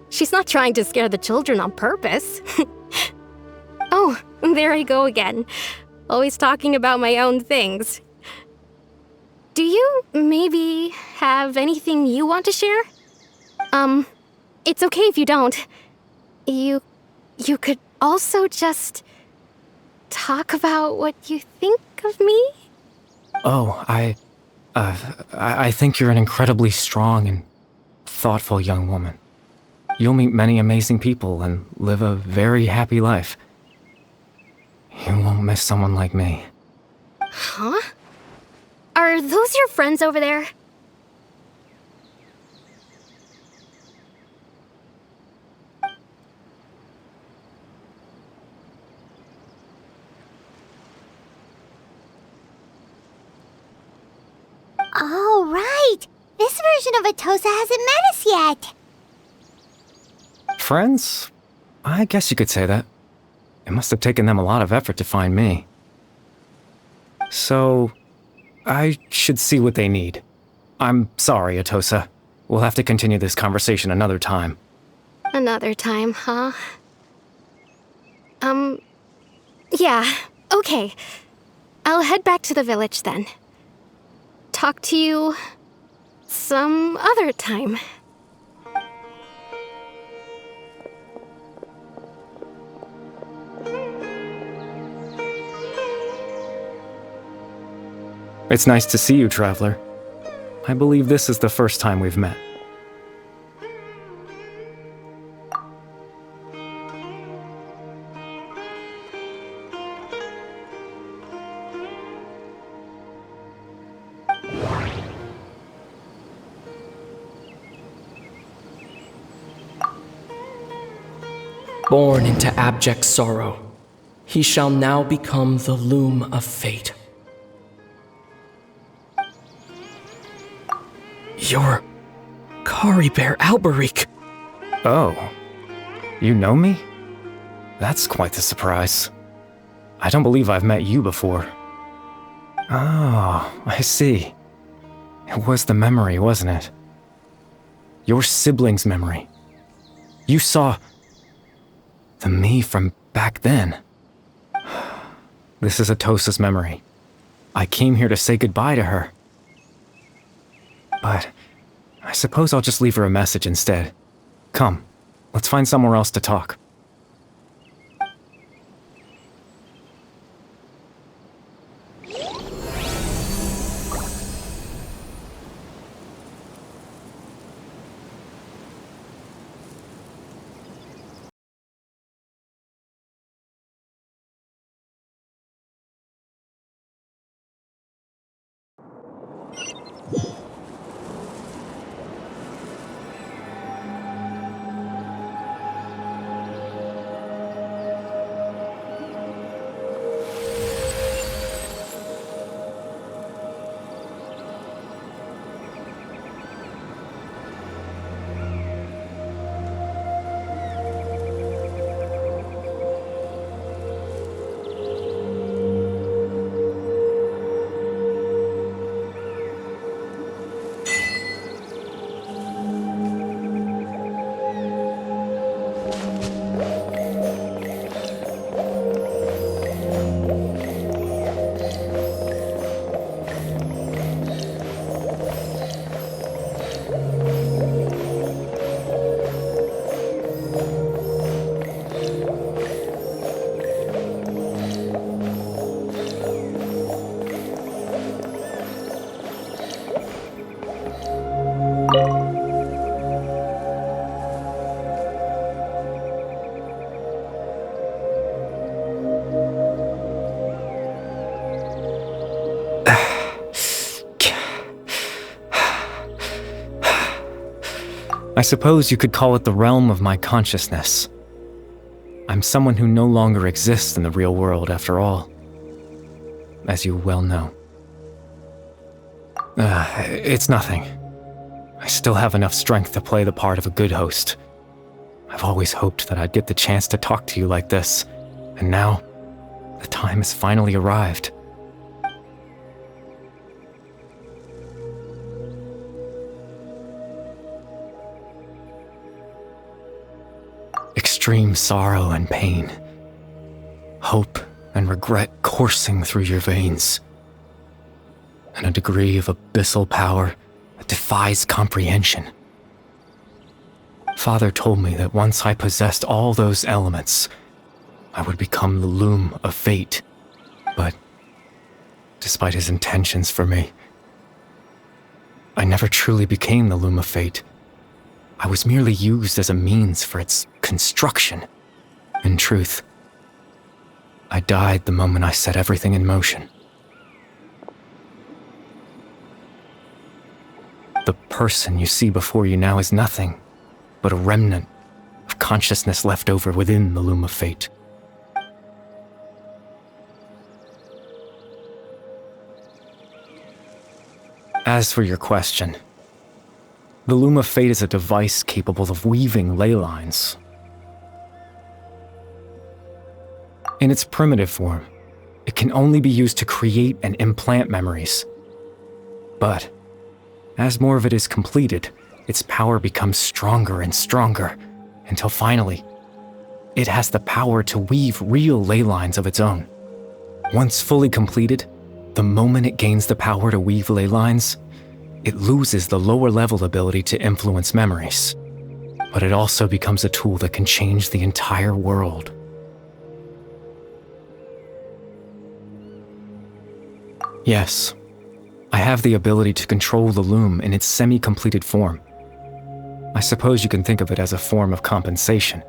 She's not trying to scare the children on purpose. Oh, there I go again. Always talking about my own things. Do you maybe have anything you want to share? It's okay if you don't. You could also just talk about what you think of me? Oh, I think you're an incredibly strong and thoughtful young woman. You'll meet many amazing people and live a very happy life. You won't miss someone like me. Huh? Are those your friends over there? Oh, right! This version of Atosa hasn't met us yet! Friends? I guess you could say that. It must have taken them a lot of effort to find me. So, I should see what they need. I'm sorry, Atosa. We'll have to continue this conversation another time. Another time, huh? Yeah, okay. I'll head back to the village then. Talk to you some other time. It's nice to see you, Traveler. I believe this is the first time we've met. Born into abject sorrow, he shall now become the loom of fate. You're Kari Bear Alberic. Oh, you know me? That's quite the surprise. I don't believe I've met you before. Oh, I see. It was the memory, wasn't it? Your sibling's memory. You saw the me from back then. This is Atosa's memory. I came here to say goodbye to her. But I suppose I'll just leave her a message instead. Come, let's find somewhere else to talk. I suppose you could call it the realm of my consciousness. I'm someone who no longer exists in the real world, after all, as you well know. It's nothing. I still have enough strength to play the part of a good host. I've always hoped that I'd get the chance to talk to you like this, and now, the time has finally arrived. Extreme sorrow and pain, hope and regret coursing through your veins, and a degree of abyssal power that defies comprehension. Father told me that once I possessed all those elements, I would become the loom of fate. But despite his intentions for me, I never truly became the loom of fate. I was merely used as a means for its construction. In truth, I died the moment I set everything in motion. The person you see before you now is nothing but a remnant of consciousness left over within the loom of fate. As for your question, the loom of fate is a device capable of weaving ley lines. In its primitive form, it can only be used to create and implant memories. But as more of it is completed, its power becomes stronger and stronger, until finally, it has the power to weave real ley lines of its own. Once fully completed, the moment it gains the power to weave ley lines, it loses the lower-level ability to influence memories. But it also becomes a tool that can change the entire world. Yes, I have the ability to control the loom in its semi-completed form. I suppose you can think of it as a form of compensation.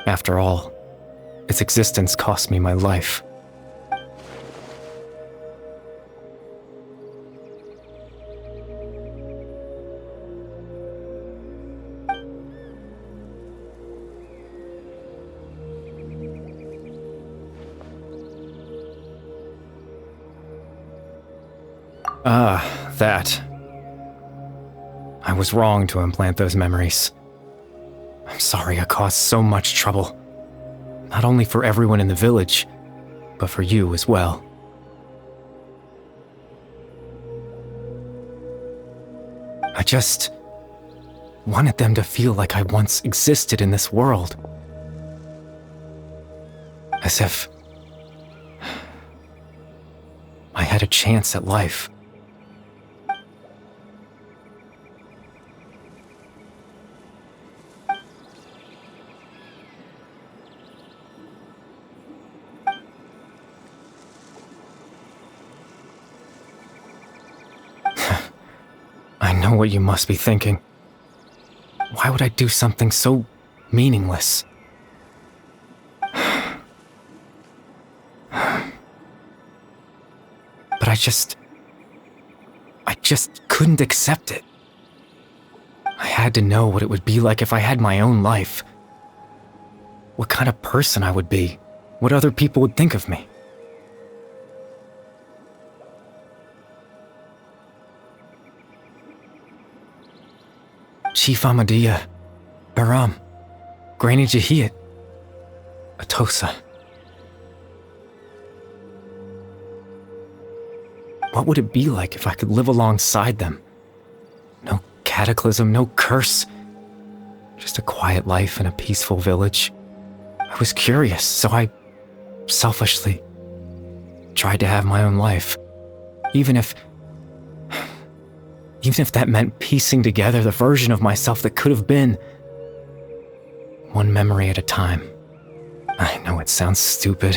After all, its existence cost me my life. That. I was wrong to implant those memories. I'm sorry I caused so much trouble. Not only for everyone in the village, but for you as well. I just wanted them to feel like I once existed in this world. As if I had a chance at life. I know what you must be thinking. Why would I do something so meaningless? But I just couldn't accept it. I had to know what it would be like if I had my own life. What kind of person I would be. What other people would think of me. Chief Ahmadiyya, Baram, Granny Jahiyat, Atosa. What would it be like if I could live alongside them? No cataclysm, no curse. Just a quiet life in a peaceful village. I was curious, so I selfishly tried to have my own life. Even if that meant piecing together the version of myself that could have been. One memory at a time. I know it sounds stupid.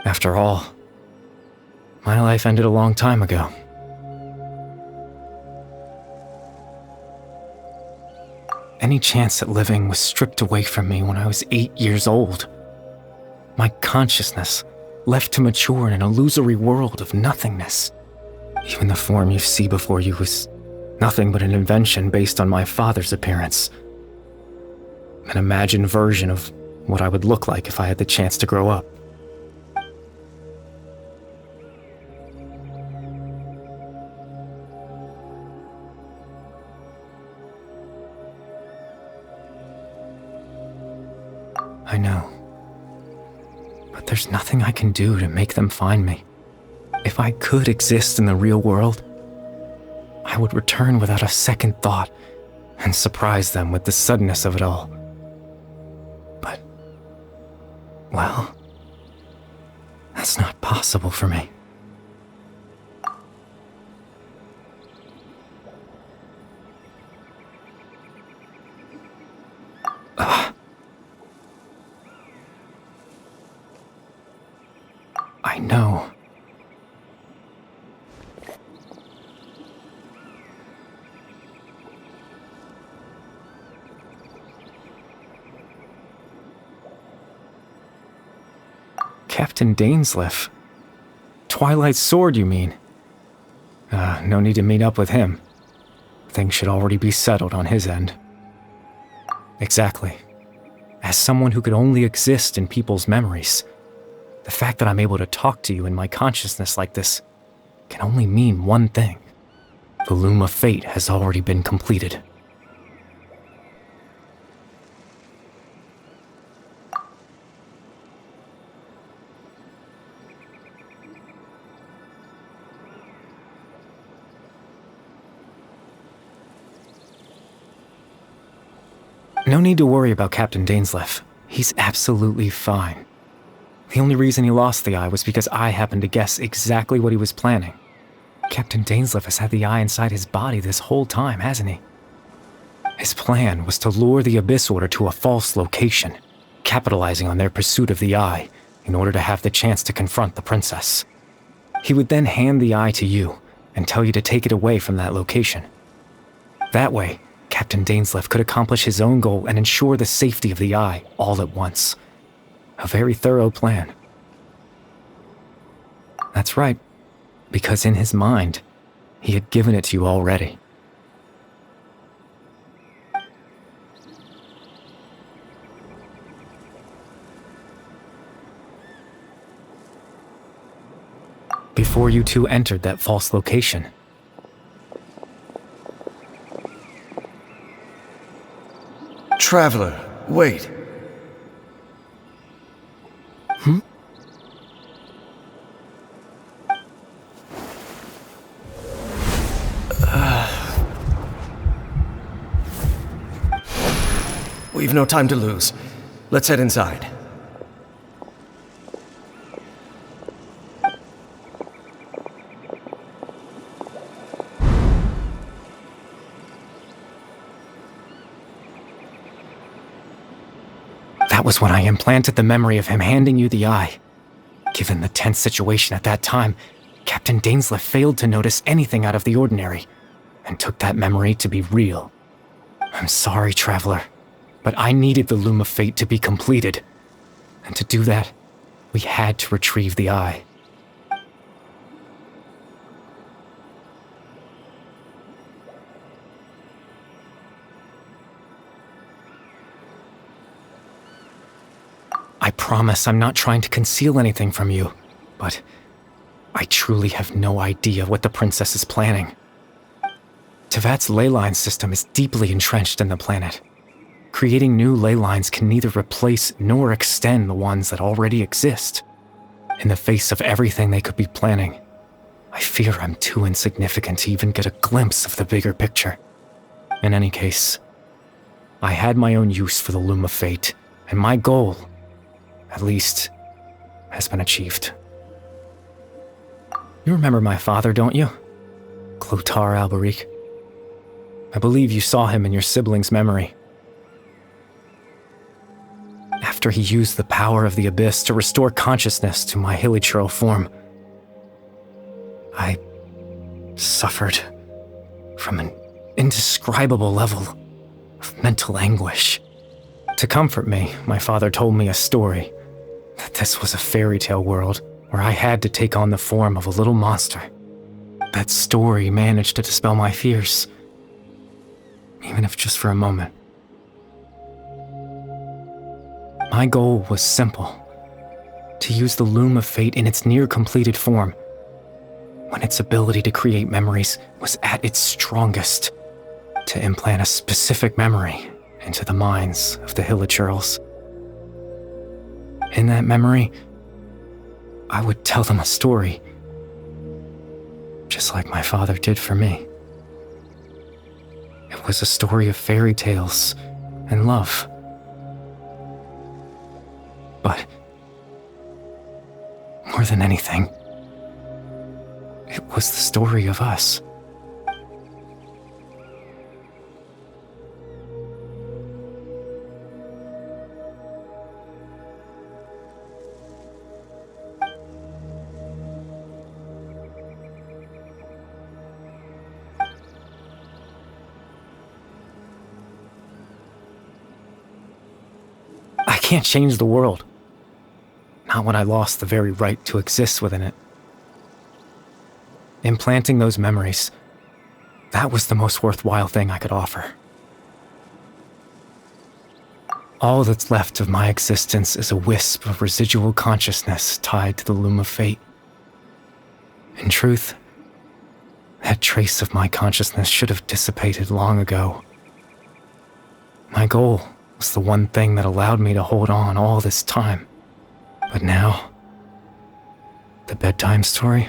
After all, my life ended a long time ago. Any chance at living was stripped away from me when I was 8 years old. My consciousness left to mature in an illusory world of nothingness. Even the form you see before you was nothing but an invention based on my father's appearance. An imagined version of what I would look like if I had the chance to grow up. I know. But there's nothing I can do to make them find me. If I could exist in the real world, I would return without a second thought and surprise them with the suddenness of it all. But, well, that's not possible for me. I know. Captain Dainsleif. Twilight's sword, you mean? No need to meet up with him. Things should already be settled on his end. Exactly. As someone who could only exist in people's memories, the fact that I'm able to talk to you in my consciousness like this can only mean one thing. The loom of fate has already been completed. No need to worry about Captain Dainsleif. He's absolutely fine. The only reason he lost the eye was because I happened to guess exactly what he was planning. Captain Dainsleif has had the eye inside his body this whole time, hasn't he? His plan was to lure the Abyss Order to a false location, capitalizing on their pursuit of the eye in order to have the chance to confront the princess. He would then hand the eye to you and tell you to take it away from that location. That way, Captain Dainsleif could accomplish his own goal and ensure the safety of the eye all at once. A very thorough plan. That's right, because in his mind, he had given it to you already. before you two entered that false location. Traveler, wait. We've no time to lose. Let's head inside. That was when I implanted the memory of him handing you the eye. Given the tense situation at that time, Captain Dainsleif failed to notice anything out of the ordinary, and took that memory to be real. I'm sorry, Traveler, but I needed the Loom of Fate to be completed. And to do that, we had to retrieve the eye. I promise I'm not trying to conceal anything from you, but I truly have no idea what the princess is planning. Tevat's ley line system is deeply entrenched in the planet. Creating new ley lines can neither replace nor extend the ones that already exist. In the face of everything they could be planning, I fear I'm too insignificant to even get a glimpse of the bigger picture. In any case, I had my own use for the Loom of Fate, and my goal, at least, has been achieved. You remember my father, don't you? Clotar Alberic. I believe you saw him in your sibling's memory. After he used the power of the Abyss to restore consciousness to my hilichurl form, I suffered from an indescribable level of mental anguish. To comfort me, my father told me a story, that this was a fairy tale world where I had to take on the form of a little monster. That story managed to dispel my fears, even if just for a moment. My goal was simple: to use the Loom of Fate in its near-completed form, when its ability to create memories was at its strongest, to implant a specific memory into the minds of the hilichurls. In that memory, I would tell them a story, just like my father did for me. It was a story of fairy tales and love. But more than anything, it was the story of us. I can't change the world. Not when I lost the very right to exist within it. Implanting those memories, that was the most worthwhile thing I could offer. All that's left of my existence is a wisp of residual consciousness tied to the Loom of Fate. In truth, that trace of my consciousness should have dissipated long ago. My goal was the one thing that allowed me to hold on all this time. But now, the bedtime story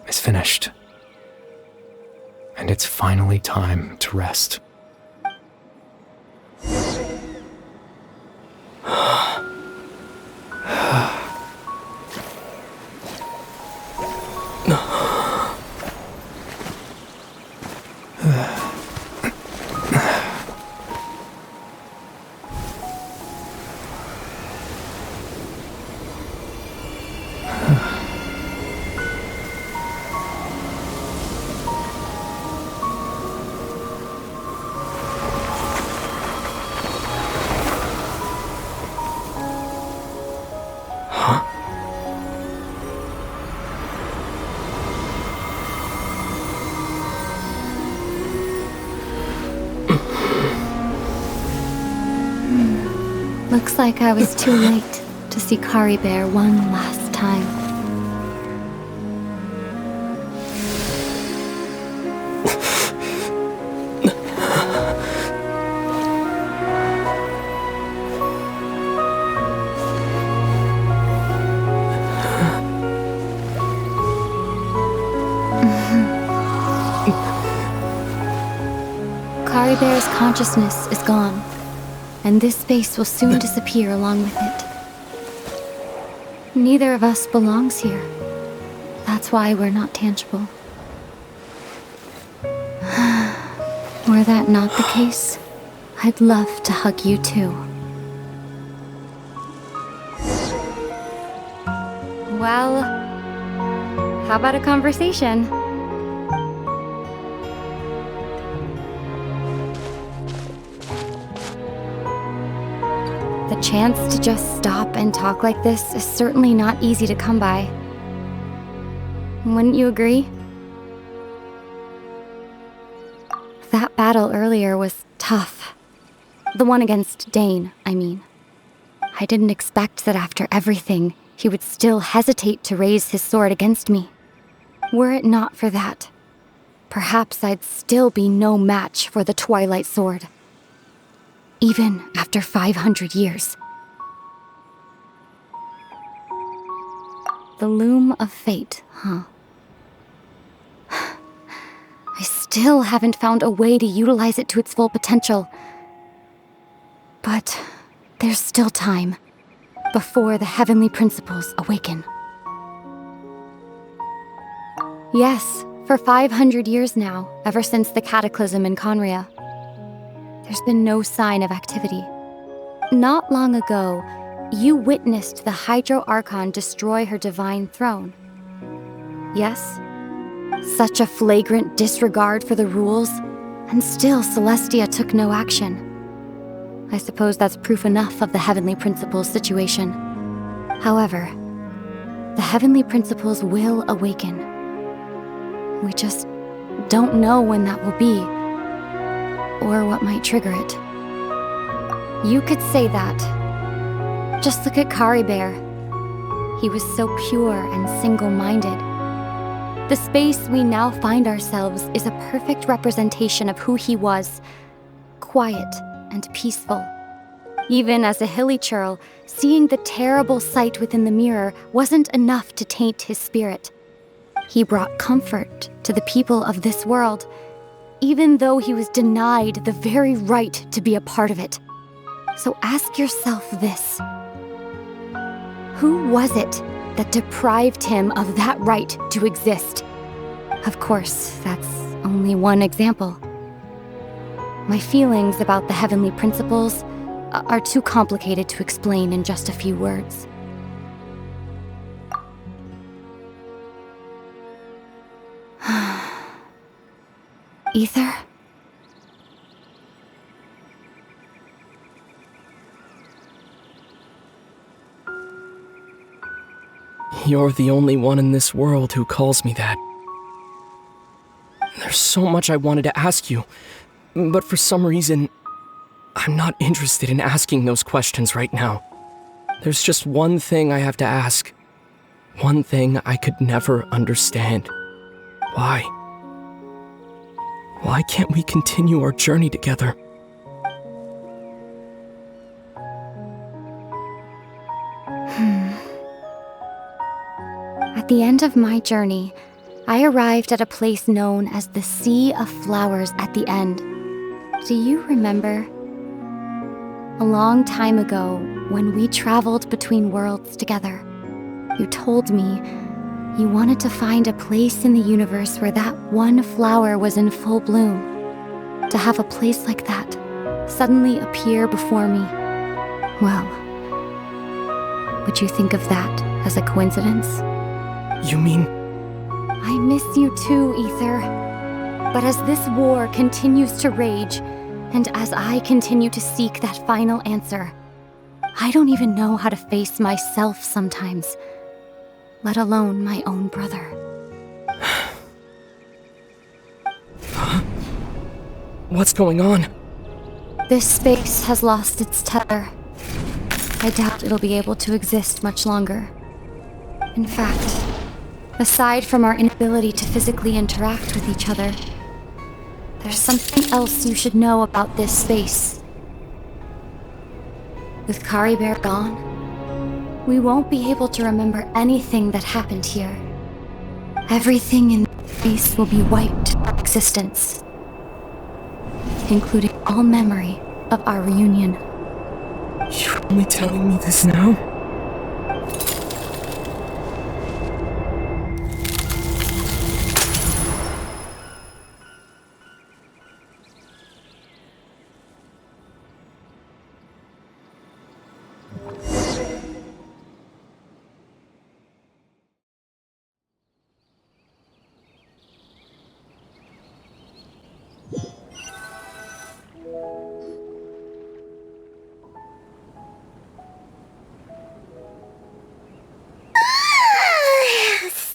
is finished. And it's finally time to rest. Looks like I was too late to see Kari Bear one last time. Kari Bear's consciousness is gone, and this space will soon disappear along with it. Neither of us belongs here. That's why we're not tangible. Were that not the case, I'd love to hug you too. Well, how about a conversation? The chance to just stop and talk like this is certainly not easy to come by. Wouldn't you agree? That battle earlier was tough. The one against Dane, I mean. I didn't expect that after everything, he would still hesitate to raise his sword against me. Were it not for that, perhaps I'd still be no match for the Twilight Sword. Even after 500 years. The Loom of Fate, huh? I still haven't found a way to utilize it to its full potential. But there's still time, before the heavenly principles awaken. Yes, for 500 years now, ever since the cataclysm in Conria, there's been no sign of activity. Not long ago, you witnessed the Hydro Archon destroy her divine throne. Yes? Such a flagrant disregard for the rules, and still Celestia took no action. I suppose that's proof enough of the Heavenly Principles situation. However, the Heavenly Principles will awaken. We just don't know when that will be, or what might trigger it. You could say that. Just look at Kari Bear. He was so pure and single-minded. The space we now find ourselves is a perfect representation of who he was. Quiet and peaceful. Even as a hilly churl, seeing the terrible sight within the mirror wasn't enough to taint his spirit. He brought comfort to the people of this world, even though he was denied the very right to be a part of it. So ask yourself this. Who was it that deprived him of that right to exist? Of course, that's only one example. My feelings about the heavenly principles are too complicated to explain in just a few words. Ether? You're the only one in this world who calls me that. There's so much I wanted to ask you, but for some reason, I'm not interested in asking those questions right now. There's just one thing I have to ask. One thing I could never understand. Why? Why can't we continue our journey together? At the end of my journey, I arrived at a place known as the Sea of Flowers at the end. Do you remember? A long time ago, when we traveled between worlds together, you told me you wanted to find a place in the universe where that one flower was in full bloom. To have a place like that suddenly appear before me. Well, would you think of that as a coincidence? You mean... I miss you too, Ether. But as this war continues to rage, and as I continue to seek that final answer, I don't even know how to face myself sometimes, let alone my own brother. What's going on? This space has lost its tether. I doubt it'll be able to exist much longer. In fact, aside from our inability to physically interact with each other, there's something else you should know about this space. With Kari Bear gone, we won't be able to remember anything that happened here. Everything in this space will be wiped from existence. including all memory of our reunion. You're only telling me this now?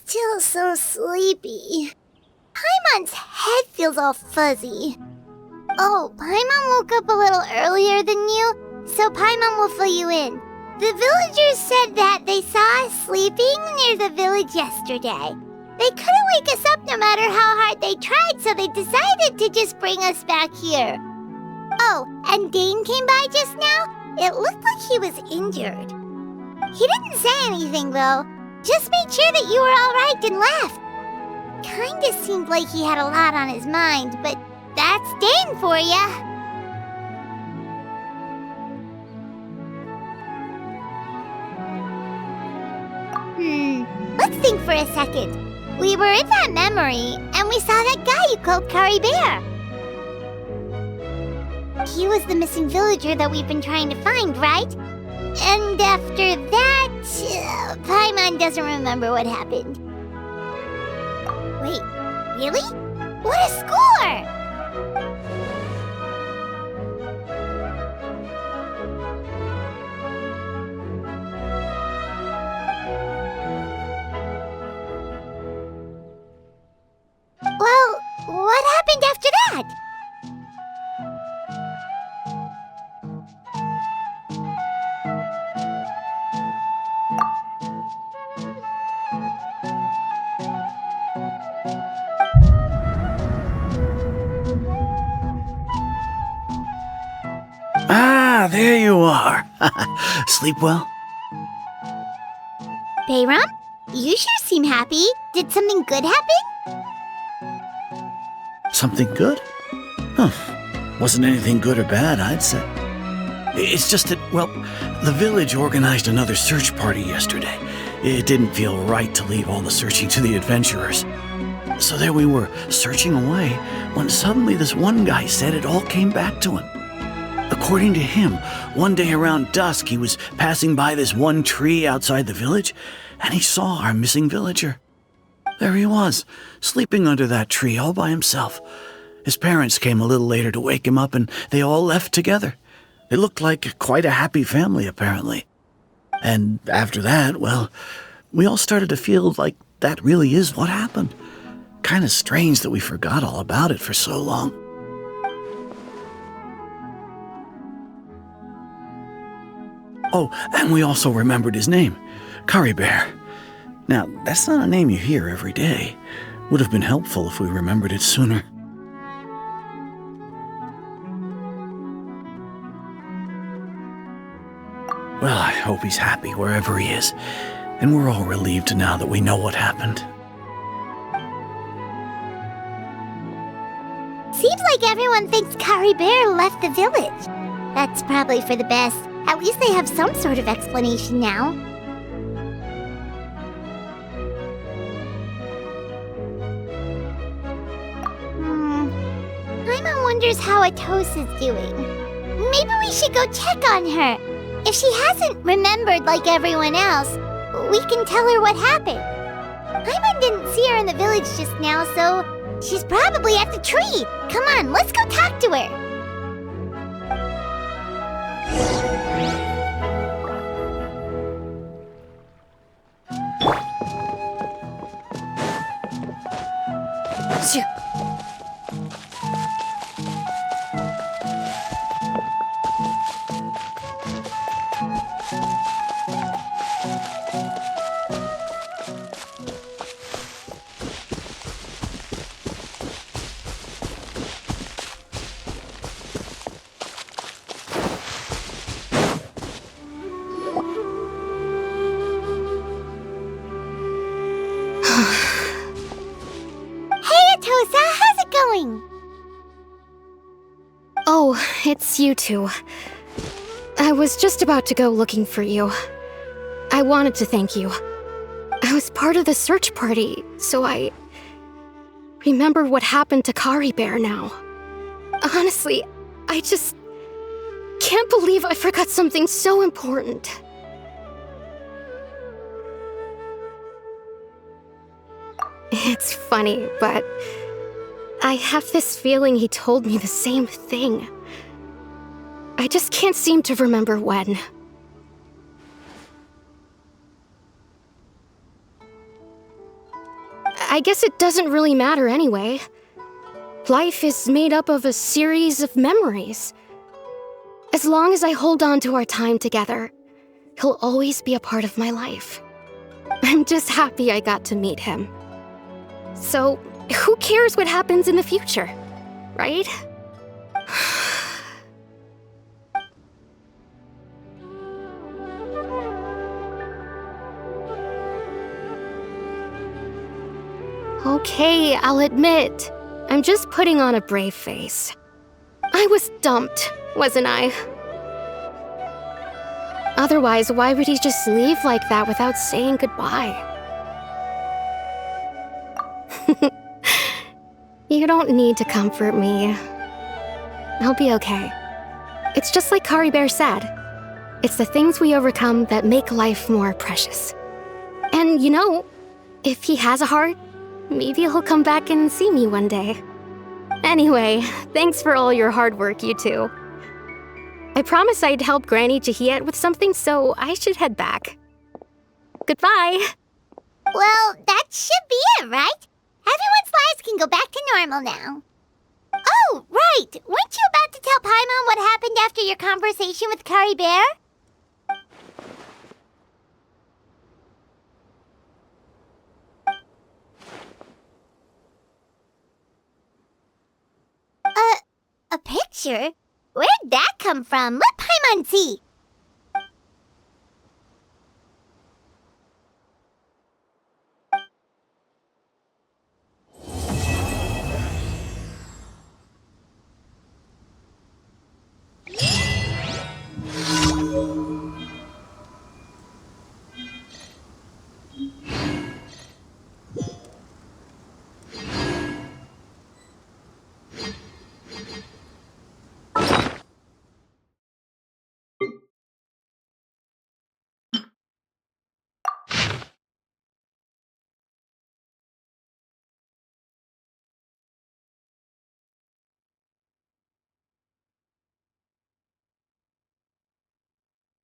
Still so sleepy. Paimon's head feels all fuzzy. Oh, Paimon woke up a little earlier than you, so Paimon will fill you in. The villagers said that they saw us sleeping near the village yesterday. They couldn't wake us up no matter how hard they tried, so they decided to just bring us back here. Oh, and Dane came by just now. It looked like he was injured. He didn't say anything, though. Just made sure that you were all right and left. Kinda seemed like he had a lot on his mind, but that's Dane for ya. Let's think for a second. We were in that memory, and we saw that guy you called Curry Bear. He was the missing villager that we've been trying to find, right? And after that, Paimon doesn't remember what happened. Wait, really? What a score! Well, what happened after that? Ah, there you are. Sleep well? Bayram, you sure seem happy. Did something good happen? Something good? Huh. Wasn't anything good or bad, I'd say. It's just that, well, the village organized another search party yesterday. It didn't feel right to leave all the searching to the adventurers. So there we were, searching away, when suddenly this one guy said it all came back to him. According to him, one day around dusk, he was passing by this one tree outside the village, and he saw our missing villager. There he was, sleeping under that tree all by himself. His parents came a little later to wake him up, and they all left together. It looked like quite a happy family, apparently. And after that, well, we all started to feel like that really is what happened. Kind of strange that we forgot all about it for so long. Oh, and we also remembered his name, Curry Bear. Now, that's not a name you hear every day. Would have been helpful if we remembered it sooner. Well, I hope he's happy wherever he is, and we're all relieved now that we know what happened. Seems like everyone thinks Curry Bear left the village. That's probably for the best. At least they have some sort of explanation now. Paimon wonders how Atos is doing. Maybe we should go check on her. If she hasn't remembered like everyone else, we can tell her what happened. Paimon didn't see her in the village just now, so she's probably at the tree. Come on, let's go talk to her. Oh, it's you two. I was just about to go looking for you. I wanted to thank you. I was part of the search party, so I remember what happened to Kari Bear now. Honestly, I just can't believe I forgot something so important. It's funny, but I have this feeling he told me the same thing. I just can't seem to remember when. I guess it doesn't really matter anyway. Life is made up of a series of memories. As long as I hold on to our time together, he'll always be a part of my life. I'm just happy I got to meet him. So, who cares what happens in the future, right? Okay, I'll admit, I'm just putting on a brave face. I was dumped, wasn't I? Otherwise, why would he just leave like that without saying goodbye? You don't need to comfort me. I'll be okay. It's just like Kari Bear said. It's the things we overcome that make life more precious. And you know, if he has a heart, maybe he'll come back and see me one day. Anyway, thanks for all your hard work, you two. I promised I'd help Granny Jahiet with something, so I should head back. Goodbye! Well, that should be it, right? Everyone's lives can go back to normal now. Oh, right! Weren't you about to tell Paimon what happened after your conversation with Kari Bear? A picture? Where'd that come from? Let Paimon see.